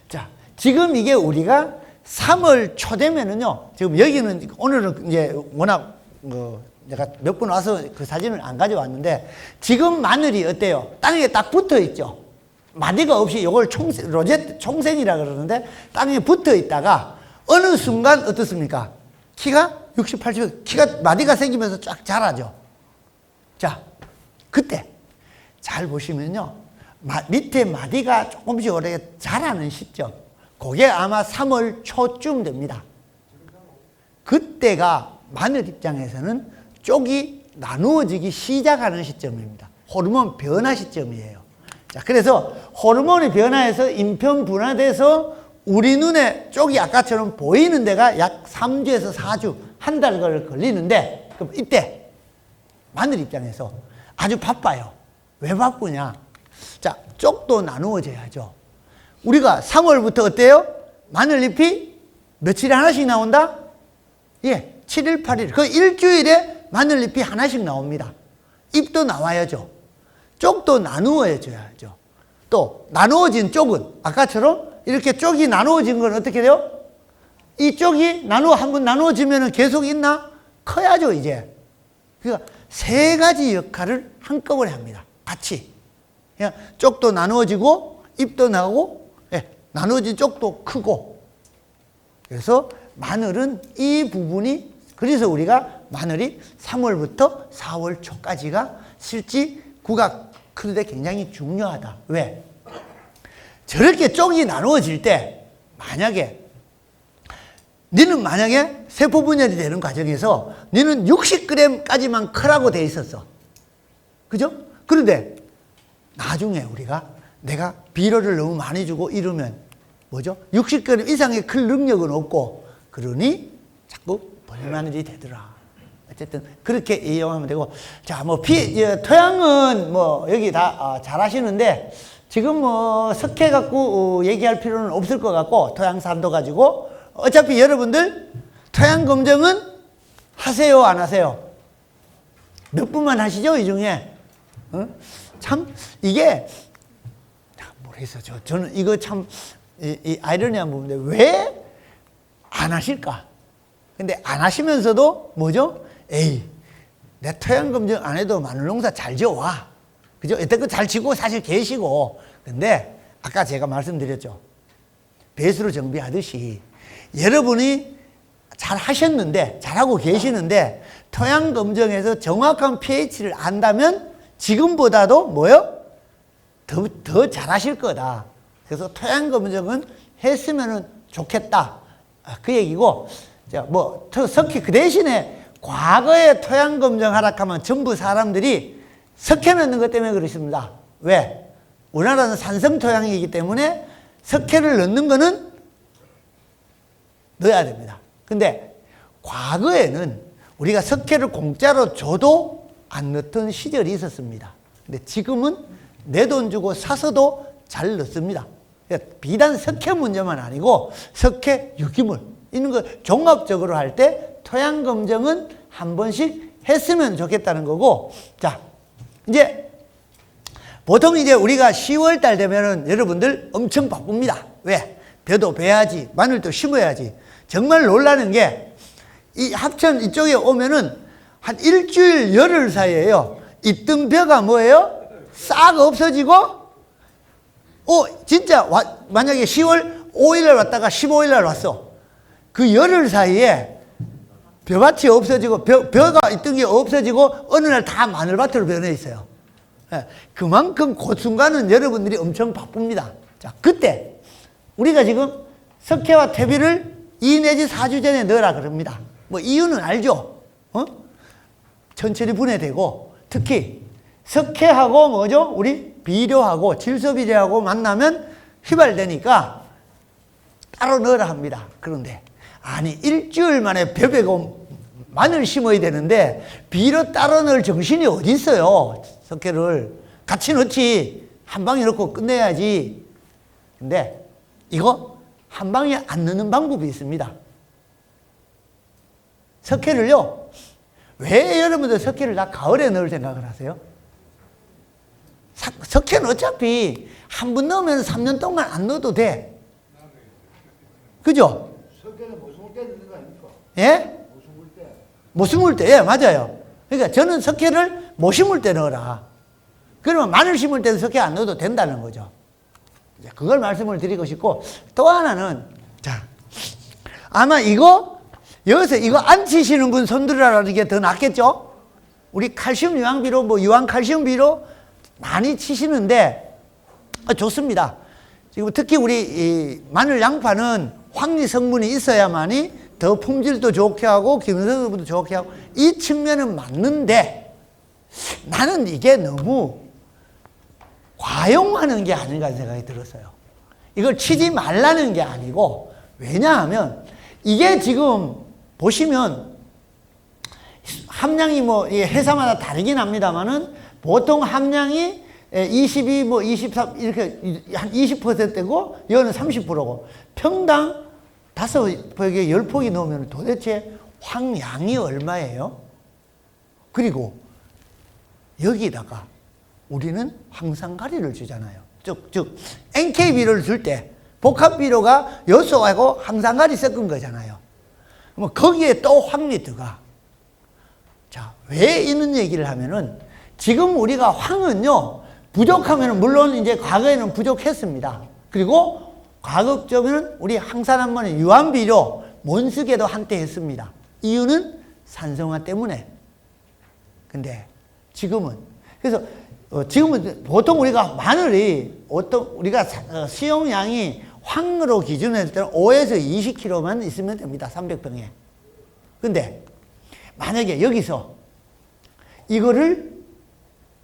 A: 자, 지금 이게 우리가 3월 초 되면은요, 지금 여기는, 오늘은 이제 워낙, 내가 몇 번 와서 그 사진을 안 가져왔는데, 지금 마늘이 어때요? 땅에 딱 붙어 있죠? 마디가 없이 이걸 로제트 총생이라 그러는데, 땅에 붙어 있다가, 어느 순간 어떻습니까? 키가 60, 80, 키가, 마디가 생기면서 쫙 자라죠? 자, 그때, 잘 보시면요, 밑에 마디가 조금씩 오래 자라는 시점, 그게 아마 3월 초쯤 됩니다. 그때가 마늘 입장에서는 쪽이 나누어지기 시작하는 시점입니다. 호르몬 변화 시점이에요. 자, 그래서 호르몬이 변화해서 인편 분화돼서 우리 눈에 쪽이 아까처럼 보이는 데가 약 3주에서 4주, 한 달 걸리는데, 그럼 이때 마늘 입장에서 아주 바빠요. 왜 바쁘냐? 자, 쪽도 나누어져야죠. 우리가 3월부터 어때요? 마늘잎이 며칠에 하나씩 나온다? 예, 7일, 8일. 그 일주일에 마늘잎이 하나씩 나옵니다. 잎도 나와야죠. 쪽도 나누어져야죠. 또 나누어진 쪽은 아까처럼 이렇게 쪽이 나누어진 건 어떻게 돼요? 이 쪽이 한번 나누어지면 계속 있나? 커야죠, 이제. 그러니까 세 가지 역할을 한꺼번에 합니다. 같이. 그냥 쪽도 나누어지고 잎도 나오고, 예, 나누어진 쪽도 크고. 그래서 마늘은 이 부분이, 그래서 우리가 마늘이 3월부터 4월 초까지가 실제 구가 크는데 굉장히 중요하다. 왜? 저렇게 쪽이 나누어질 때 너는 만약에 세포 분열이 되는 과정에서 너는 60g까지만 크라고 돼 있었어. 그죠? 그런데 나중에 내가 비료를 너무 많이 주고 이러면 뭐죠? 60g 이상의 클 능력은 없고, 그러니 자꾸 벌마늘이 되더라. 어쨌든 그렇게 이용하면 되고, 자, 토양은 여기 다 잘 하시는데, 지금 석회 갖고 얘기할 필요는 없을 것 같고, 토양 산도 가지고, 어차피 여러분들 토양 검정은 하세요, 안 하세요? 몇 분만 하시죠, 이 중에? 참, 이게, 모르겠어요. 저는 이거 참, 이 아이러니한 부분인데, 왜 안 하실까? 근데 안 하시면서도 뭐죠? 에이, 내 토양 검정 안 해도 마늘 농사 잘 지어와. 그죠? 여태껏 잘 지고 사실 계시고. 근데 아까 제가 말씀드렸죠. 배수로 정비하듯이 여러분이 잘 하셨는데, 잘하고 계시는데, 토양 검정에서 정확한 pH를 안다면 지금보다도 뭐요? 더 잘하실 거다. 그래서 토양 검정은 했으면 좋겠다. 그 얘기고, 석회, 그 대신에 과거에 토양 검정 하락하면 전부 사람들이 석회 넣는 것 때문에 그렇습니다. 왜? 우리나라는 산성 토양이기 때문에 석회를 넣는 거는 넣어야 됩니다. 근데 과거에는 우리가 석회를 공짜로 줘도 안 넣던 시절이 있었습니다. 근데 지금은 내 돈 주고 사서도 잘 넣습니다. 비단 석회 문제만 아니고 석회, 유기물 이런 거 종합적으로 할 때 토양 검정은 한 번씩 했으면 좋겠다는 거고, 자, 이제 보통 이제 우리가 10월 달 되면은 여러분들 엄청 바쁩니다. 왜? 벼도 베야지, 마늘도 심어야지. 정말 놀라는 게 이 합천 이쪽에 오면은 한 일주일 열흘 사이에요. 있던 벼가 뭐예요? 싹 없어지고, 진짜 만약에 10월 5일날 왔다가 15일날 왔어. 그 열흘 사이에 벼밭이 없어지고 벼가 있던 게 없어지고 어느 날 다 마늘밭으로 변해 있어요. 그만큼 그 순간은 여러분들이 엄청 바쁩니다. 자, 그때 우리가 지금 석회와 퇴비를 2 내지 4주 전에 넣으라 그럽니다. 이유는 알죠? 천천히 분해되고, 특히 석회하고 뭐죠? 우리 비료하고 질소비료하고 만나면 휘발되니까 따로 넣으라 합니다. 그런데 아니 일주일 만에 벼 베고 마늘 심어야 되는데 비료 따로 넣을 정신이 어디 있어요. 석회를 같이 넣지. 한 방에 넣고 끝내야지. 근데 이거 한 방에 안 넣는 방법이 있습니다. 석회를요. 왜 여러분들 석회를 다 가을에 넣을 생각을 하세요? 석회는 어차피 한 번 넣으면 3년 동안 안 넣어도 돼. 그죠?
B: 석회는 못 숨을 때 넣는 거 아닙니까?
A: 예?
B: 못 숨을 때.
A: 못 심을 때, 예, 맞아요. 그러니까 저는 석회를 못 심을 때 넣어라. 그러면 마늘 심을 때는 석회 안 넣어도 된다는 거죠. 그걸 말씀을 드리고 싶고, 또 하나는, 자, 아마 여기서 이거 안 치시는 분 손들어라는 게 더 낫겠죠? 우리 칼슘 유황비로, 뭐 유황칼슘비로 많이 치시는데, 좋습니다. 지금 특히 우리 이 마늘 양파는 황리 성분이 있어야만이 더 품질도 좋게 하고 기능 성분도 좋게 하고 이 측면은 맞는데 나는 이게 너무 과용하는 게 아닌가 생각이 들었어요. 이걸 치지 말라는 게 아니고 왜냐하면 이게 지금 보시면 함량이 뭐 회사마다 다르긴 합니다만은 보통 함량이 22, 뭐 23 이렇게 한 20%고 이거는 30%고 평당 5폭에 10폭이 넣으면 도대체 황양이 얼마예요? 그리고 여기다가 우리는 황산가리를 주잖아요. 즉 NK비료를 줄 때 복합비료가 요소하고 황산가리 섞은 거잖아요. 그럼 거기에 또 황이 들어가. 자, 왜 이런 얘기를 하면은 지금 우리가 황은요 부족하면 물론 이제 과거에는 부족했습니다. 그리고 가급적이면 우리 항산화물의 유한비료 못쓰게도 한때 했습니다. 이유는 산성화 때문에. 근데 지금은 그래서 지금은 보통 우리가 마늘이 우리가 수용량이 황으로 기준했을 때는 5에서 20kg만 있으면 됩니다. 300병에. 근데 만약에 여기서 이거를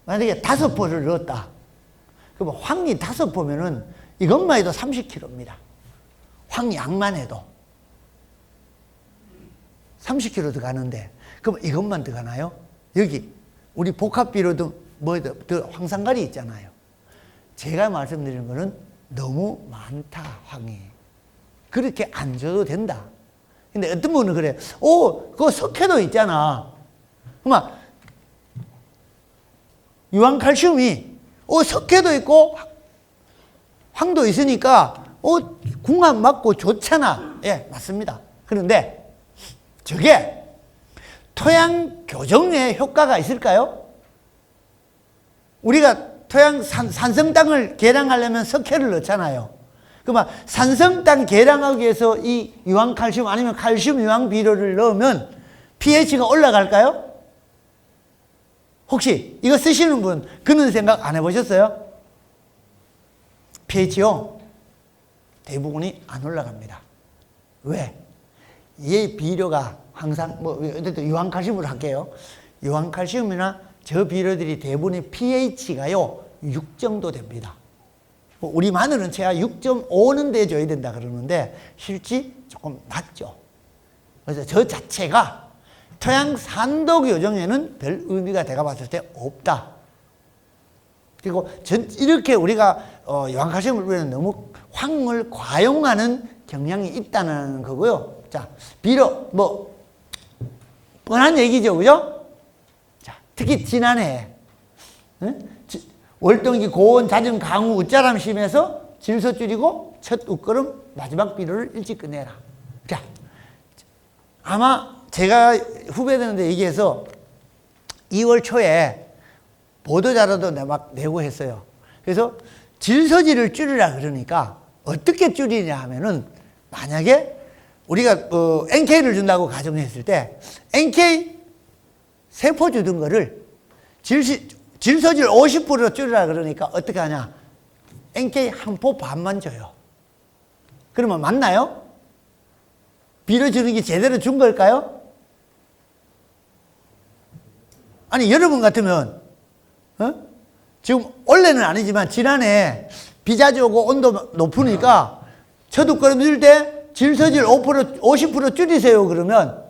A: 만약에 5포를 넣었다. 그러면 황이 5포면은 이것만 해도 30kg입니다. 황양만 해도. 30kg 들어가는데, 그럼 이것만 들어가나요? 여기, 우리 복합비료도 황산가리 있잖아요. 제가 말씀드리는 거는 너무 많다, 황이. 그렇게 안 줘도 된다. 근데 어떤 분은 그래. 그거 석회도 있잖아. 그러면 유황칼슘이 석회도 있고 황도 있으니까 궁합 맞고 좋잖아. 예, 맞습니다. 그런데 저게 토양 교정에 효과가 있을까요? 우리가 토양 산성 땅을 개량하려면 석회를 넣잖아요. 그러면 산성 땅 개량하기 위해서 이 유황칼슘 아니면 칼슘 유황 비료를 넣으면 pH가 올라갈까요? 혹시 이거 쓰시는 분 그런 생각 안 해보셨어요? pH요 대부분이 안 올라갑니다. 왜? 이 비료가 항상 유황칼슘으로 할게요. 유황칼슘이나 저 비료들이 대부분의 pH가요 6 정도 됩니다. 우리 마늘은 최하 6.5는 돼줘야 된다 그러는데 실제 조금 낮죠. 그래서 저 자체가 토양 산도 교정에는 별 의미가 내가 봤을 때 없다. 그리고 이렇게 우리가 유황칼슘을 우리는 너무 황을 과용하는 경향이 있다는 거고요. 자, 비료 뻔한 얘기죠, 그죠? 자, 특히 지난해 월동기 고온 잦은 강우 웃자람 심해서 질소 줄이고 첫 웃걸음 마지막 비료를 일찍 끝내라. 자, 아마 제가 후배들한테 얘기해서 2월 초에 보도자료도 막 내고 했어요. 그래서 질소질을 줄이라 그러니까 어떻게 줄이냐 하면은 만약에 우리가 NK를 준다고 가정했을 때 NK 세포 주던 거를 질소질 50% 줄이라 그러니까 어떻게 하냐? NK 한 포 반만 줘요. 그러면 맞나요? 비료 주는 게 제대로 준 걸까요? 아니 여러분 같으면 지금 원래는 아니지만 지난해 비 자주 오고 온도 높으니까 저도 걸음 줄 때 질소질 50% 줄이세요 그러면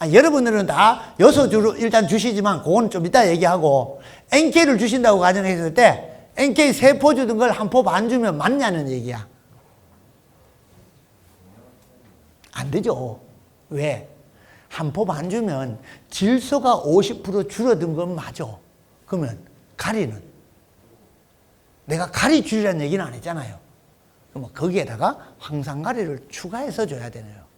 A: 여러분들은 다 요소주로 일단 주시지만 그건 좀 이따 얘기하고 NK를 주신다고 가정했을 때 NK 3포 주던 걸 1포 반 주면 맞냐는 얘기야. 안 되죠. 왜? 1포 반 주면 질소가 50% 줄어든 건 맞아. 그러면 가리는 내가 가리 줄이라는 얘기는 안 했잖아요. 그럼 거기에다가 황산가리를 추가해서 줘야 되네요.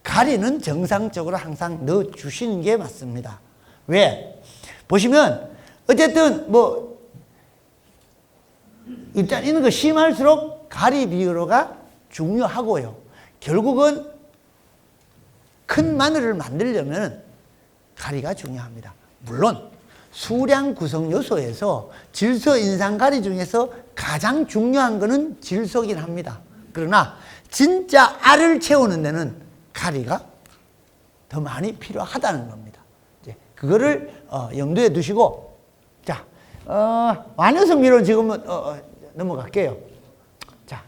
A: 가리는 정상적으로 항상 넣어 주시는 게 맞습니다. 왜? 보시면 어쨌든 뭐 일단 이런 거 심할수록 가리 비율가 중요하고요. 결국은 큰 마늘을 만들려면 가리가 중요합니다. 물론 수량 구성 요소에서 질소 인산가리 중에서 가장 중요한 것은 질소긴 합니다. 그러나 진짜 알을 채우는 데는 가리가 더 많이 필요하다는 겁니다. 이제 그거를 염두에 두시고, 자, 완효성 비료는 지금은 넘어갈게요. 자,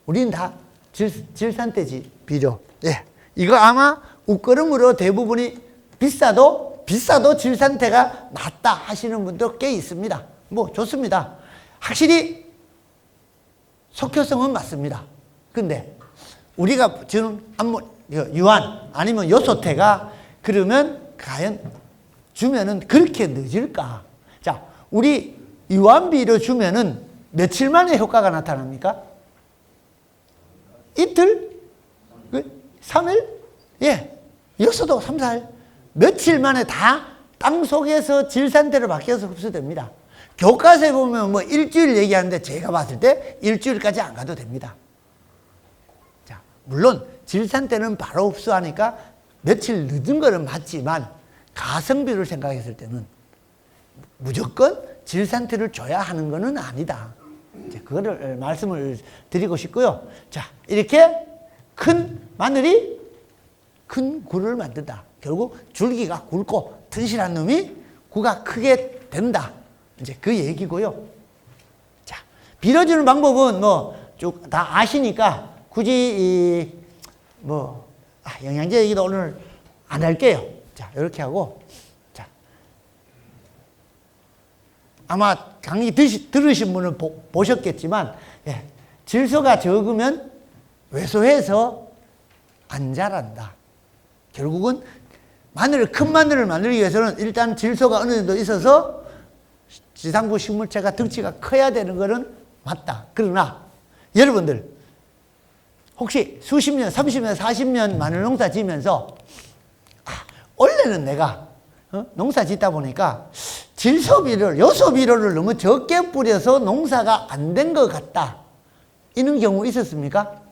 A: 우리는 다 질산돼지 비료. 예, 이거 아마 웃거름으로 대부분이 비싸도 질산태가 낫다 하시는 분도 꽤 있습니다. 뭐 좋습니다. 확실히 속효성은 맞습니다. 근데 우리가 지금 유한 아니면 요소태가 그러면 과연 주면은 그렇게 늦을까? 자, 우리 유한비료 주면은 며칠 만에 효과가 나타납니까? 이틀? 3일? 예. 요소도 3, 4일. 며칠 만에 다 땅 속에서 질산태로 바뀌어서 흡수됩니다. 교과서에 보면 뭐 일주일 얘기하는데 제가 봤을 때 일주일까지 안 가도 됩니다. 자, 물론 질산태는 바로 흡수하니까 며칠 늦은 거는 맞지만 가성비를 생각했을 때는 무조건 질산태를 줘야 하는 거는 아니다. 이제 그거를 말씀을 드리고 싶고요. 자, 이렇게 큰 마늘이 큰 굴을 만든다. 결국 줄기가 굵고 튼실한 놈이 구가 크게 된다. 이제 그 얘기고요. 자, 빌어주는 방법은 뭐 쭉 다 아시니까 굳이 영양제 얘기도 오늘 안 할게요. 자, 이렇게 하고, 자, 아마 강의 들으신 분은 보셨겠지만, 예, 질소가 적으면 왜소해서 안 자란다. 결국은 큰 마늘을 만들기 위해서는 일단 질소가 어느 정도 있어서 지상부 식물체가 덩치가 커야 되는 것은 맞다. 그러나 여러분들 혹시 수십 년, 30년, 40년 마늘 농사 지면서 원래는 내가 농사 짓다 보니까 질소비료를, 요소비료를 너무 적게 뿌려서 농사가 안 된 것 같다. 이런 경우 있었습니까?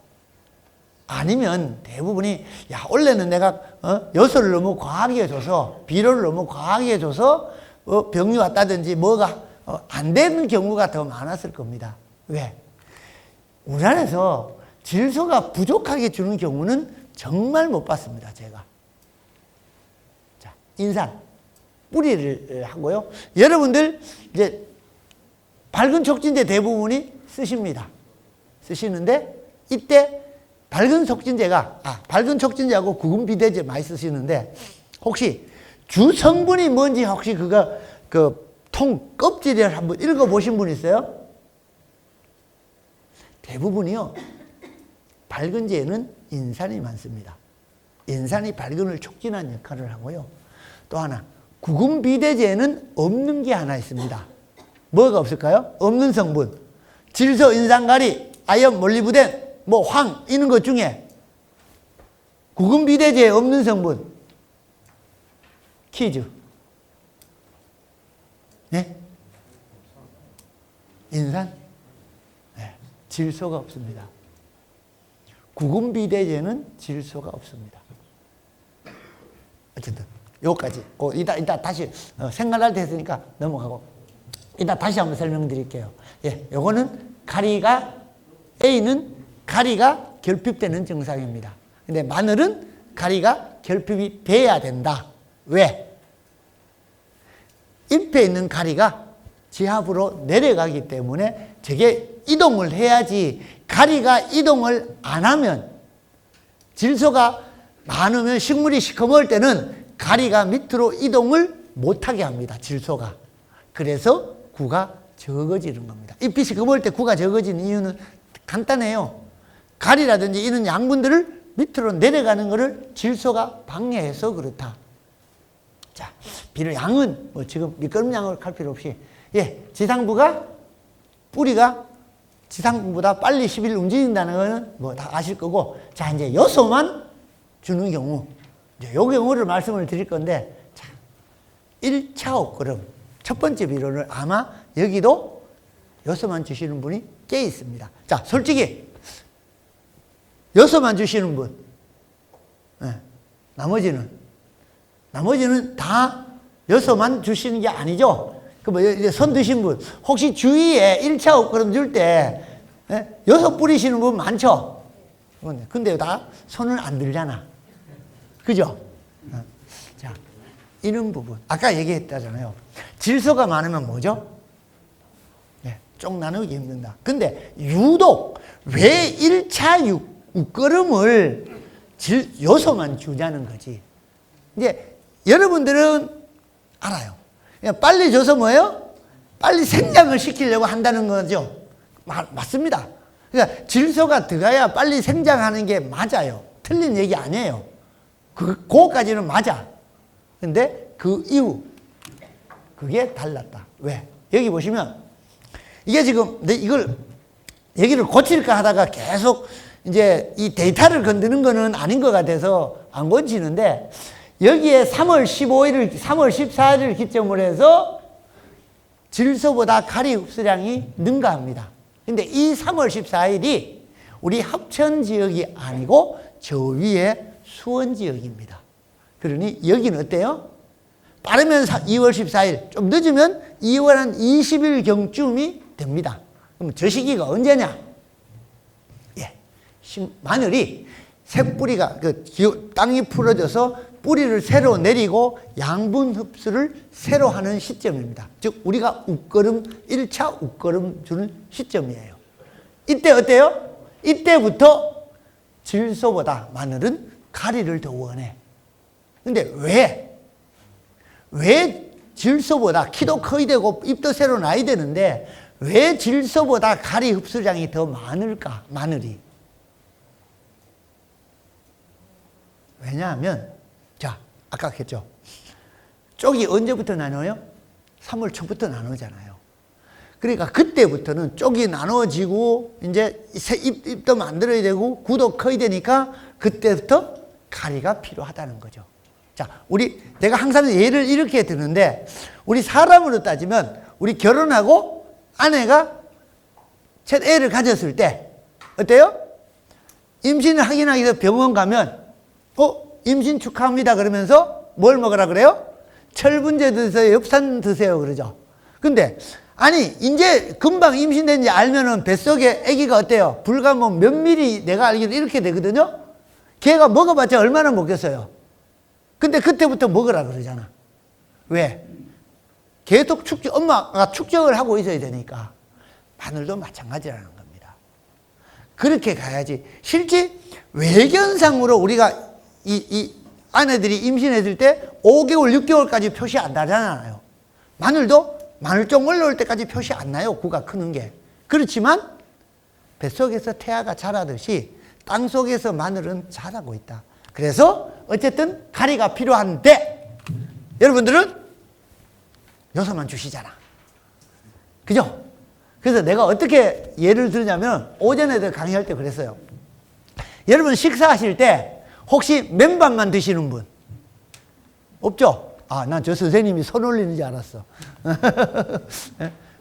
A: 아니면 대부분이 원래는 내가 요소를 너무 과하게 줘서 비료를 너무 과하게 줘서 병이 왔다든지 뭐가 안 되는 경우가 더 많았을 겁니다. 왜? 우리나라에서 질소가 부족하게 주는 경우는 정말 못 봤습니다. 제가. 자, 인산 뿌리를 하고요. 여러분들 이제 밝은 촉진제 대부분이 쓰십니다. 쓰시는데 이때 밝은 촉진제하고 구근 비대제 많이 쓰시는데 혹시 주 성분이 뭔지 혹시 통 껍질을 한번 읽어보신 분 있어요? 대부분이요. 밝은제에는 인산이 많습니다. 인산이 밝은을 촉진하는 역할을 하고요. 또 하나 구근 비대제에는 없는 게 하나 있습니다. 뭐가 없을까요? 없는 성분. 질소, 인산가리, 아연, 몰리브덴, 황 이런 것 중에 구근 비대제에 없는 성분 퀴즈. 네? 인산? 네. 질소가 없습니다. 구근 비대제는 질소가 없습니다. 어쨌든 요까지. 이따 다시 생각날 때 했으니까 넘어가고 이따 다시 한번 설명드릴게요. 예, 요거는 A는 가리가 결핍되는 증상입니다. 근데 마늘은 가리가 결핍이 돼야 된다. 왜? 잎에 있는 가리가 지압으로 내려가기 때문에 저게 이동을 해야지 가리가 이동을 안 하면 질소가 많으면 식물이 시커멀 때는 가리가 밑으로 이동을 못하게 합니다. 질소가. 그래서 구가 적어지는 겁니다. 잎이 시커멀 때 구가 적어지는 이유는 간단해요. 가리라든지 이런 양분들을 밑으로 내려가는 것을 질소가 방해해서 그렇다. 자, 비료 양은 뭐 지금 밑거름 양을 할 필요 없이, 예, 지상부가 뿌리가 지상부보다 빨리 10일 움직인다는 거는 뭐 다 아실 거고, 자, 이제 요소만 주는 경우, 이제 요 경우를 말씀을 드릴 건데, 자, 1차 옷걸음, 첫 번째 비료를 아마 여기도 요소만 주시는 분이 꽤 있습니다. 자, 솔직히, 요소만 주시는 분, 예, 나머지는 다 요소만 주시는 게 아니죠. 그 뭐 이제 손 드신 분, 혹시 주위에 1차 옷걸음 줄 때, 예, 요소 뿌리시는 분 많죠? 근데 다 손을 안 들잖아. 그죠? 자, 이런 부분. 아까 얘기했다잖아요. 질소가 많으면 뭐죠? 네, 쪽 나누기 힘든다. 근데 유독 왜 1차 옷걸음을 요소만 주자는 거지. 이제 여러분들은 알아요. 그냥 빨리 줘서 뭐예요? 빨리 생장을 시키려고 한다는 거죠. 맞습니다. 그러니까 질소가 들어가야 빨리 생장하는 게 맞아요. 틀린 얘기 아니에요. 그거까지는 맞아. 근데 그 이후 그게 달랐다. 왜? 여기 보시면 이게 지금 이걸 얘기를 고칠까 하다가 계속 이제 이 데이터를 건드는 거는 아닌 것 같아서 안 고치는데, 여기에 3월 15일을, 3월 14일을 기점으로 해서 질소보다 가리 흡수량이 능가합니다. 근데 이 3월 14일이 우리 합천 지역이 아니고 저 위에 수원 지역입니다. 그러니 여기는 어때요? 빠르면 2월 14일, 좀 늦으면 2월 한 20일경쯤이 됩니다. 그럼 저 시기가 언제냐? 예, 마늘이 새뿌리가 땅이 풀어져서 뿌리를 새로 내리고 양분 흡수를 새로 하는 시점입니다. 즉 우리가 웃걸음 1차 웃걸음 주는 시점이에요. 이때 어때요? 이때부터 질소보다 마늘은 가리를 더 원해. 근데 왜 질소보다 키도 커야 되고 잎도 새로 나야 되는데 왜 질소보다 가리 흡수량이 더 많을까? 마늘이. 왜냐하면, 자, 아까 했죠. 쪽이 언제부터 나눠요? 3월 초부터 나누잖아요. 그러니까 그때부터는 쪽이 나눠지고 이제 잎도 만들어야 되고 구도 커야 되니까 그때부터 가리가 필요하다는 거죠. 자, 내가 항상 예를 이렇게 드는데, 우리 사람으로 따지면 우리 결혼하고 아내가 첫 애를 가졌을 때 어때요? 임신을 확인하기 위해서 병원 가면 임신 축하합니다 그러면서 뭘 먹으라 그래요? 철분제 드세요, 엽산 드세요 그러죠. 근데 아니 이제 금방 임신된지 알면은 뱃속에 아기가 어때요? 불과 뭐 몇 미리 내가 알기로 이렇게 되거든요. 걔가 먹어봤자 얼마나 먹겠어요. 근데 그때부터 먹으라 그러잖아. 왜? 계속 엄마가 축적을 하고 있어야 되니까. 마늘도 마찬가지라는 겁니다. 그렇게 가야지. 실제 외견상으로 우리가 이 아내들이 임신했을 때 5개월, 6개월까지 표시 안 나잖아요. 마늘도 마늘종 올라올 때까지 표시 안 나요. 구가 크는 게. 그렇지만 뱃속에서 태아가 자라듯이 땅속에서 마늘은 자라고 있다. 그래서 어쨌든 가리가 필요한데 여러분들은 요소만 주시잖아. 그죠? 그래서 내가 어떻게 예를 들냐면 오전에도 강의할 때 그랬어요. 여러분 식사하실 때 혹시 맨밥만 드시는 분? 없죠? 아, 난 저 선생님이 손 올리는 줄 알았어.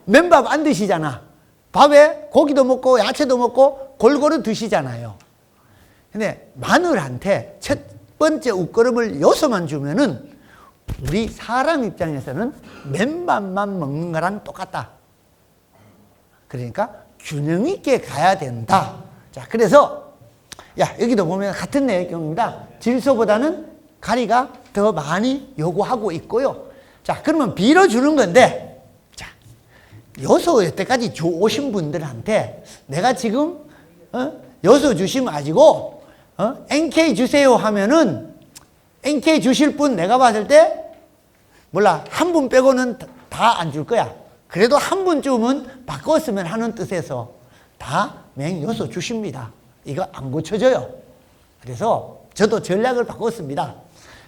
A: 맨밥 안 드시잖아. 밥에 고기도 먹고 야채도 먹고 골고루 드시잖아요. 근데 마늘한테 첫 번째 웃걸음을 요소만 주면은 우리 사람 입장에서는 맨밥만 먹는 거랑 똑같다. 그러니까 균형 있게 가야 된다. 자, 그래서 여기도 보면 같은 내용입니다. 질소보다는 가리가 더 많이 요구하고 있고요. 자, 그러면 비료 주는 건데, 자, 요소 여태까지 오신 분들한테 내가 지금 요소 주시면 아시고 NK 주세요 하면은 NK 주실 분 내가 봤을 때 몰라 한 분 빼고는 다 안 줄 거야. 그래도 한 분쯤은 바꿨으면 하는 뜻에서 다 맹요소 주십니다. 이거 안 고쳐져요. 그래서 저도 전략을 바꿨습니다.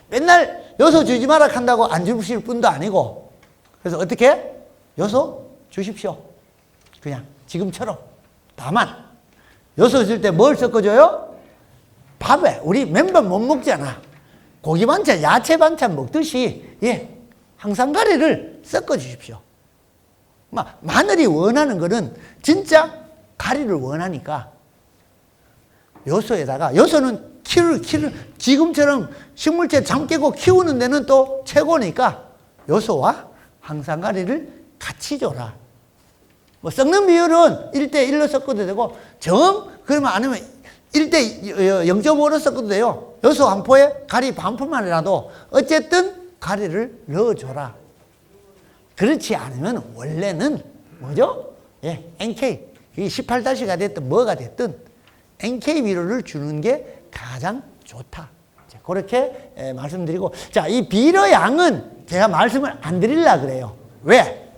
A: 맨날 요소 주지 마라 한다고 안 주실 분도 아니고 그래서 어떻게? 요소 주십시오. 그냥 지금처럼. 다만 요소 줄 때 뭘 섞어줘요? 밥에 우리 맨밥 못 먹잖아. 고기 반찬, 야채 반찬 먹듯이 항상가리를 섞어 주십시오. 마늘이 원하는 거는 진짜 가리를 원하니까 요소에다가 요소는 지금처럼 식물체 잠 깨고 키우는 데는 또 최고니까 요소와 항상가리를 같이 줘라. 뭐 섞는 비율은 1대1로 섞어도 되고 그러면 아니면 1대 0.5로 섞어도 돼요. 요소 한 포에 가리 반 포만이라도 어쨌든 가리를 넣어줘라. 그렇지 않으면 원래는 뭐죠? NK 18-가 됐든 뭐가 됐든 NK 비료를 주는 게 가장 좋다. 그렇게 말씀드리고 자, 이 비료 양은 제가 말씀을 안 드리려고 그래요. 왜?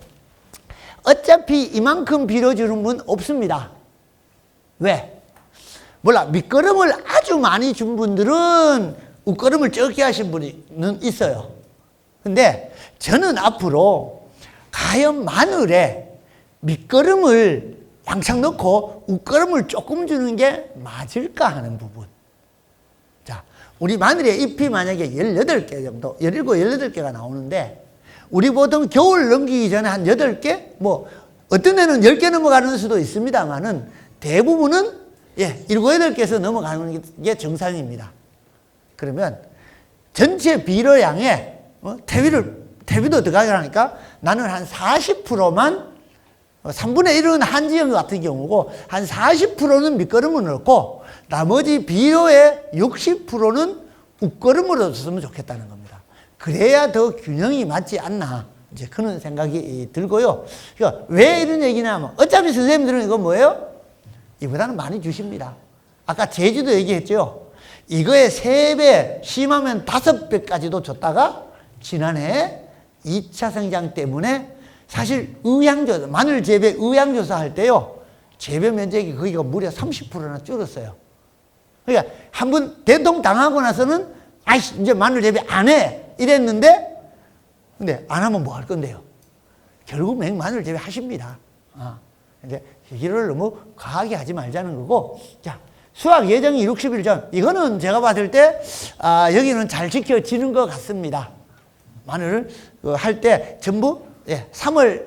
A: 어차피 이만큼 비료 주는 분 없습니다. 왜? 몰라 밑거름을 아주 많이 준 분들은 웃거름을 적게 하신 분은 있어요. 근데 저는 앞으로 과연 마늘에 밑거름을 왕창 넣고 웃거름을 조금 주는 게 맞을까 하는 부분. 자, 우리 마늘의 잎이 만약에 18개 정도, 17, 18개가 나오는데 우리 보통 겨울 넘기기 전에 한 8개? 뭐 어떤 애는 10개 넘어가는 수도 있습니다만은 대부분은 7, 8개에서 넘어가는 게 정상입니다. 그러면 전체 비료량에 퇴비도 들어가게 하니까 나는 한 40%만 3분의 1은 한지형 같은 경우고 한 40%는 밑거름을 넣고 나머지 비료의 60%는 웃거름으로 썼으면 좋겠다는 겁니다. 그래야 더 균형이 맞지 않나 이제 그런 생각이 들고요. 그러니까 왜 이런 얘기냐 하면 어차피 선생님들은 이거 뭐예요? 이보다는 많이 주십니다. 아까 제주도 얘기했죠. 이거의 3배, 심하면 5배까지도 줬다가 지난해 2차 성장 때문에 사실 의향조사, 마늘 재배 의향조사 할 때요. 재배 면적이 거기가 무려 30%나 줄었어요. 그러니까 한번 대통 당하고 나서는 아이씨 이제 마늘 재배 안 해 이랬는데 근데 안 하면 뭐 할 건데요. 결국 마늘 재배 하십니다. 근데 얘기를 너무 과하게 하지 말자는 거고 자 수확 예정이 60일 전 이거는 제가 봤을 때 여기는 잘 지켜지는 것 같습니다. 마늘을 할 때 전부 3월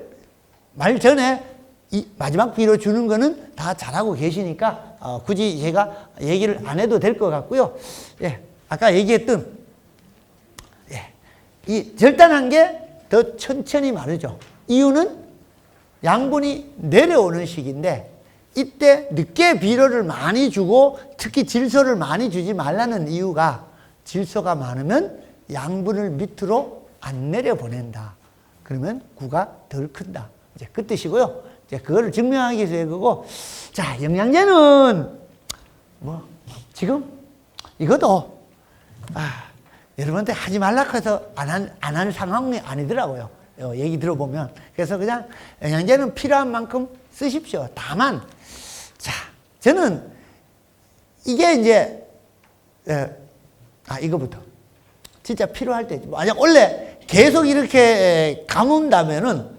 A: 말 전에 이 마지막 비료 주는 거는 다 잘하고 계시니까 굳이 제가 얘기를 안 해도 될 것 같고요. 아까 얘기했던 이 절단한 게 더 천천히 마르죠. 이유는 양분이 내려오는 시기인데 이때 늦게 비료를 많이 주고 특히 질소를 많이 주지 말라는 이유가 질소가 많으면 양분을 밑으로 안 내려보낸다. 그러면 구가 덜 큰다. 이제 그 뜻이고요. 이제 그거를 증명하기 위해서 그거고. 자, 영양제는 뭐 지금 이것도 여러분한테 하지 말라고 해서 안 할 상황이 아니더라고요. 얘기 들어보면. 그래서 그냥 영양제는 필요한 만큼 쓰십시오. 다만 자, 저는 이게 이제 이거부터 진짜 필요할 때 만약 원래 계속 이렇게 감은다면은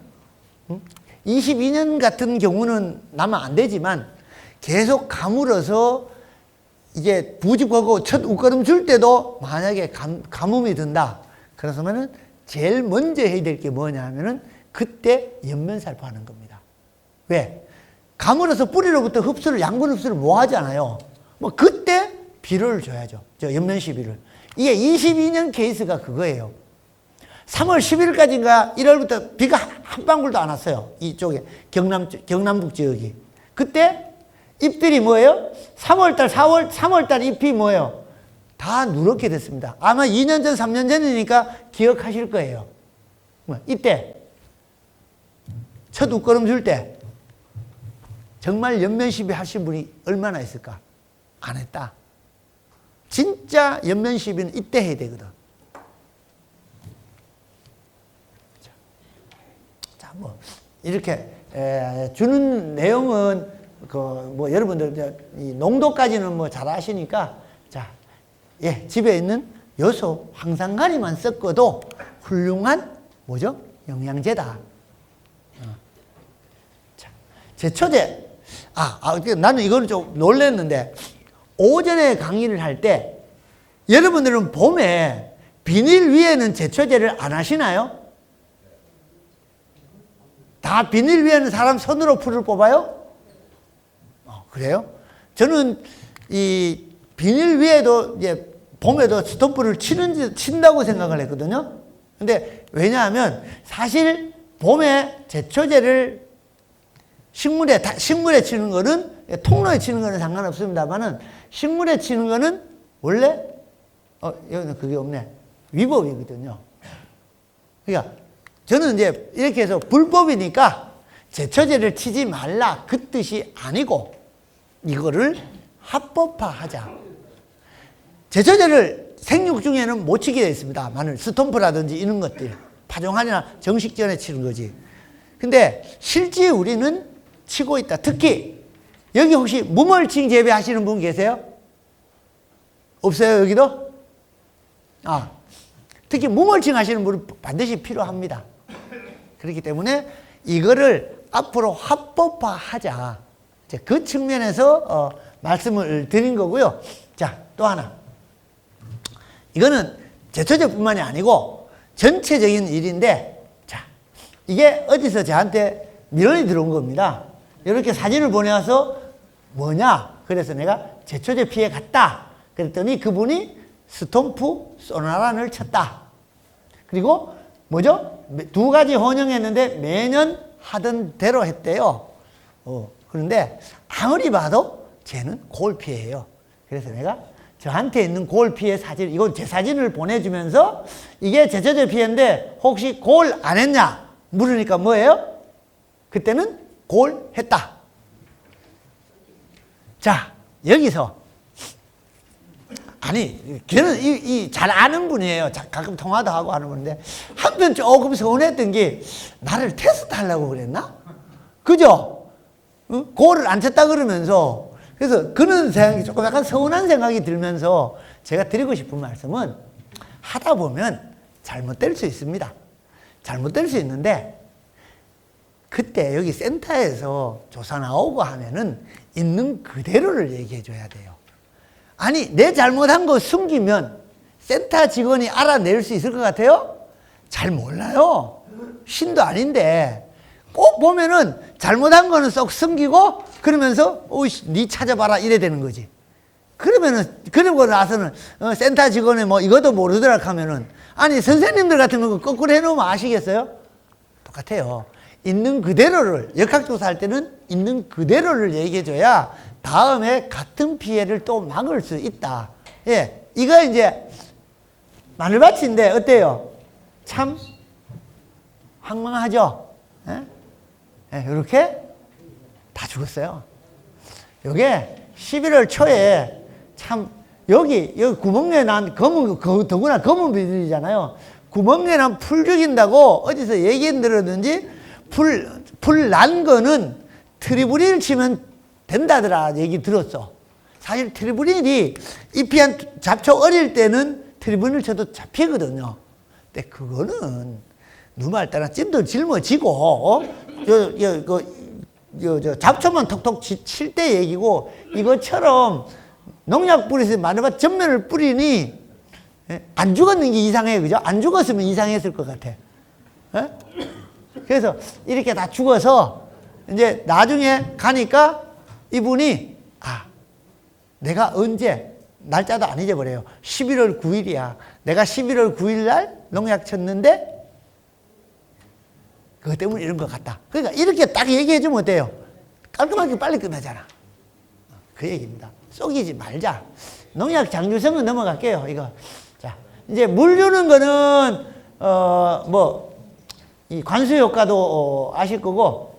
A: 22년 같은 경우는 나면 안 되지만 계속 가물어서 이제 부집하고 첫 웃거름 줄 때도 만약에 가뭄이 든다. 그러면은 제일 먼저 해야 될 게 뭐냐 하면은 그때 연면살포 하는 겁니다. 왜? 가물어서 뿌리로부터 양분 흡수를 못 하잖아요. 뭐 그때 비료를 줘야죠. 연면 시비를. 이게 22년 케이스가 그거예요. 3월 10일까지인가 1월부터 비가 한 방울도 안 왔어요. 이쪽에 경남북 지역이. 그때 잎들이 뭐예요? 3월달 잎이 뭐예요? 다 누렇게 됐습니다. 아마 2년 전, 3년 전이니까 기억하실 거예요. 이때 첫 웃거름 줄 때 정말 연면 시비 하신 분이 얼마나 있을까? 안 했다. 진짜 연면 시비는 이때 해야 되거든. 자, 뭐 이렇게 주는 내용은 그 뭐 여러분들 이 농도까지는 뭐 잘 아시니까 자, 예, 집에 있는 요소 황산가리만 섞어도 훌륭한 뭐죠? 영양제다. 자, 제초제. 나는 이거는 좀 놀랐는데 오전에 강의를 할 때 여러분들은 봄에 비닐 위에는 제초제를 안 하시나요? 다 비닐 위에는 사람 손으로 풀을 뽑아요? 그래요? 저는 이 비닐 위에도 이제 봄에도 스톰프를 친다고 생각을 했거든요. 근데 왜냐하면 사실 봄에 제초제를 식물에 치는 거는 통로에 치는 거는 상관없습니다만은 식물에 치는 거는 원래 여기는 그게 없네. 위법이거든요. 그러니까 저는 이제 이렇게 해서 불법이니까 제초제를 치지 말라 그 뜻이 아니고 이거를 합법화하자. 제초제를 생육 중에는 못 치게 되어 있습니다. 마늘, 스톰프라든지 이런 것들. 파종하거나 정식 전에 치는 거지. 근데 실제 우리는 치고 있다. 특히 여기 혹시 무멀칭 재배하시는 분 계세요? 없어요, 여기도? 특히 무멀칭 하시는 분은 반드시 필요합니다. 그렇기 때문에 이거를 앞으로 합법화하자. 그 측면에서 말씀을 드린 거고요. 자, 또 하나. 이거는 제초제뿐만이 아니고 전체적인 일인데, 자, 이게 어디서 저한테 민원이 들어온 겁니다. 이렇게 사진을 보내와서 뭐냐? 그래서 내가 제초제 피해 갔다. 그랬더니 그분이 스톰프 소나란을 쳤다. 그리고 뭐죠? 2가지 혼용했는데 매년 하던 대로 했대요. 그런데 아무리 봐도 쟤는 고올 피해예요. 그래서 내가 저한테 있는 고올 피해 사진, 이건 제 사진을 보내주면서 이게 제초제 피해인데 혹시 고올 안 했냐? 물으니까 뭐예요? 그때는 고올 했다. 자, 여기서 아니, 걔는 잘 아는 분이에요. 가끔 통화도 하고 하는 분인데 한편 조금 서운했던 게 나를 테스트 하려고 그랬나? 그죠? 고를 안 쳤다 그러면서 그래서 그런 생각이 조금 약간 서운한 생각이 들면서 제가 드리고 싶은 말씀은 하다 보면 잘못될 수 있습니다. 잘못될 수 있는데 그때 여기 센터에서 조사 나오고 하면은 있는 그대로를 얘기해 줘야 돼요. 아니, 내 잘못한 거 숨기면 센터 직원이 알아낼 수 있을 것 같아요? 잘 몰라요. 신도 아닌데. 꼭 보면은 잘못한 거는 쏙 숨기고 그러면서 오이씨 니 찾아봐라 이래 되는 거지. 그러면은 그러고 나서는 센터 직원이 뭐 이것도 모르더라 하면은 아니 선생님들 같은 거 거꾸로 해놓으면 아시겠어요? 똑같아요. 있는 그대로를 역학조사할 때는 있는 그대로를 얘기해줘야 다음에 같은 피해를 또 막을 수 있다. 예, 이거 이제 마늘밭인데 어때요? 참 황망하죠? 예? 예, 이렇게 다 죽었어요. 요게 11월 초에 참 여기 구멍에 난 검은, 더구나 검은 비닐이잖아요. 구멍에 난 풀 죽인다고 어디서 얘기 들었는지 풀 난 거는 트리브린을 치면 된다더라 얘기 들었어. 사실 트리브린이 잎이 한 잡초 어릴 때는 트리브린을 쳐도 잡히거든요. 근데 그거는 누말 따라 찜도 짊어지고 잡초만 톡톡 칠 때 얘기고 이것처럼 농약 뿌리서 마늘밭 전면을 뿌리니 안 죽었는 게 이상해요. 그죠? 안 죽었으면 이상했을 것 같아. 에? 그래서 이렇게 다 죽어서 이제 나중에 가니까 이분이 내가 언제 날짜도 안 잊어버려요. 11월 9일이야. 내가 11월 9일 날 농약 쳤는데 그것 때문에 이런 것 같다. 그러니까 이렇게 딱 얘기해 주면 어때요? 깔끔하게 빨리 끝나잖아. 그 얘기입니다. 속이지 말자. 농약 장류성은 넘어갈게요. 이거. 자, 이제 물 주는 거는 이 관수 효과도 아실 거고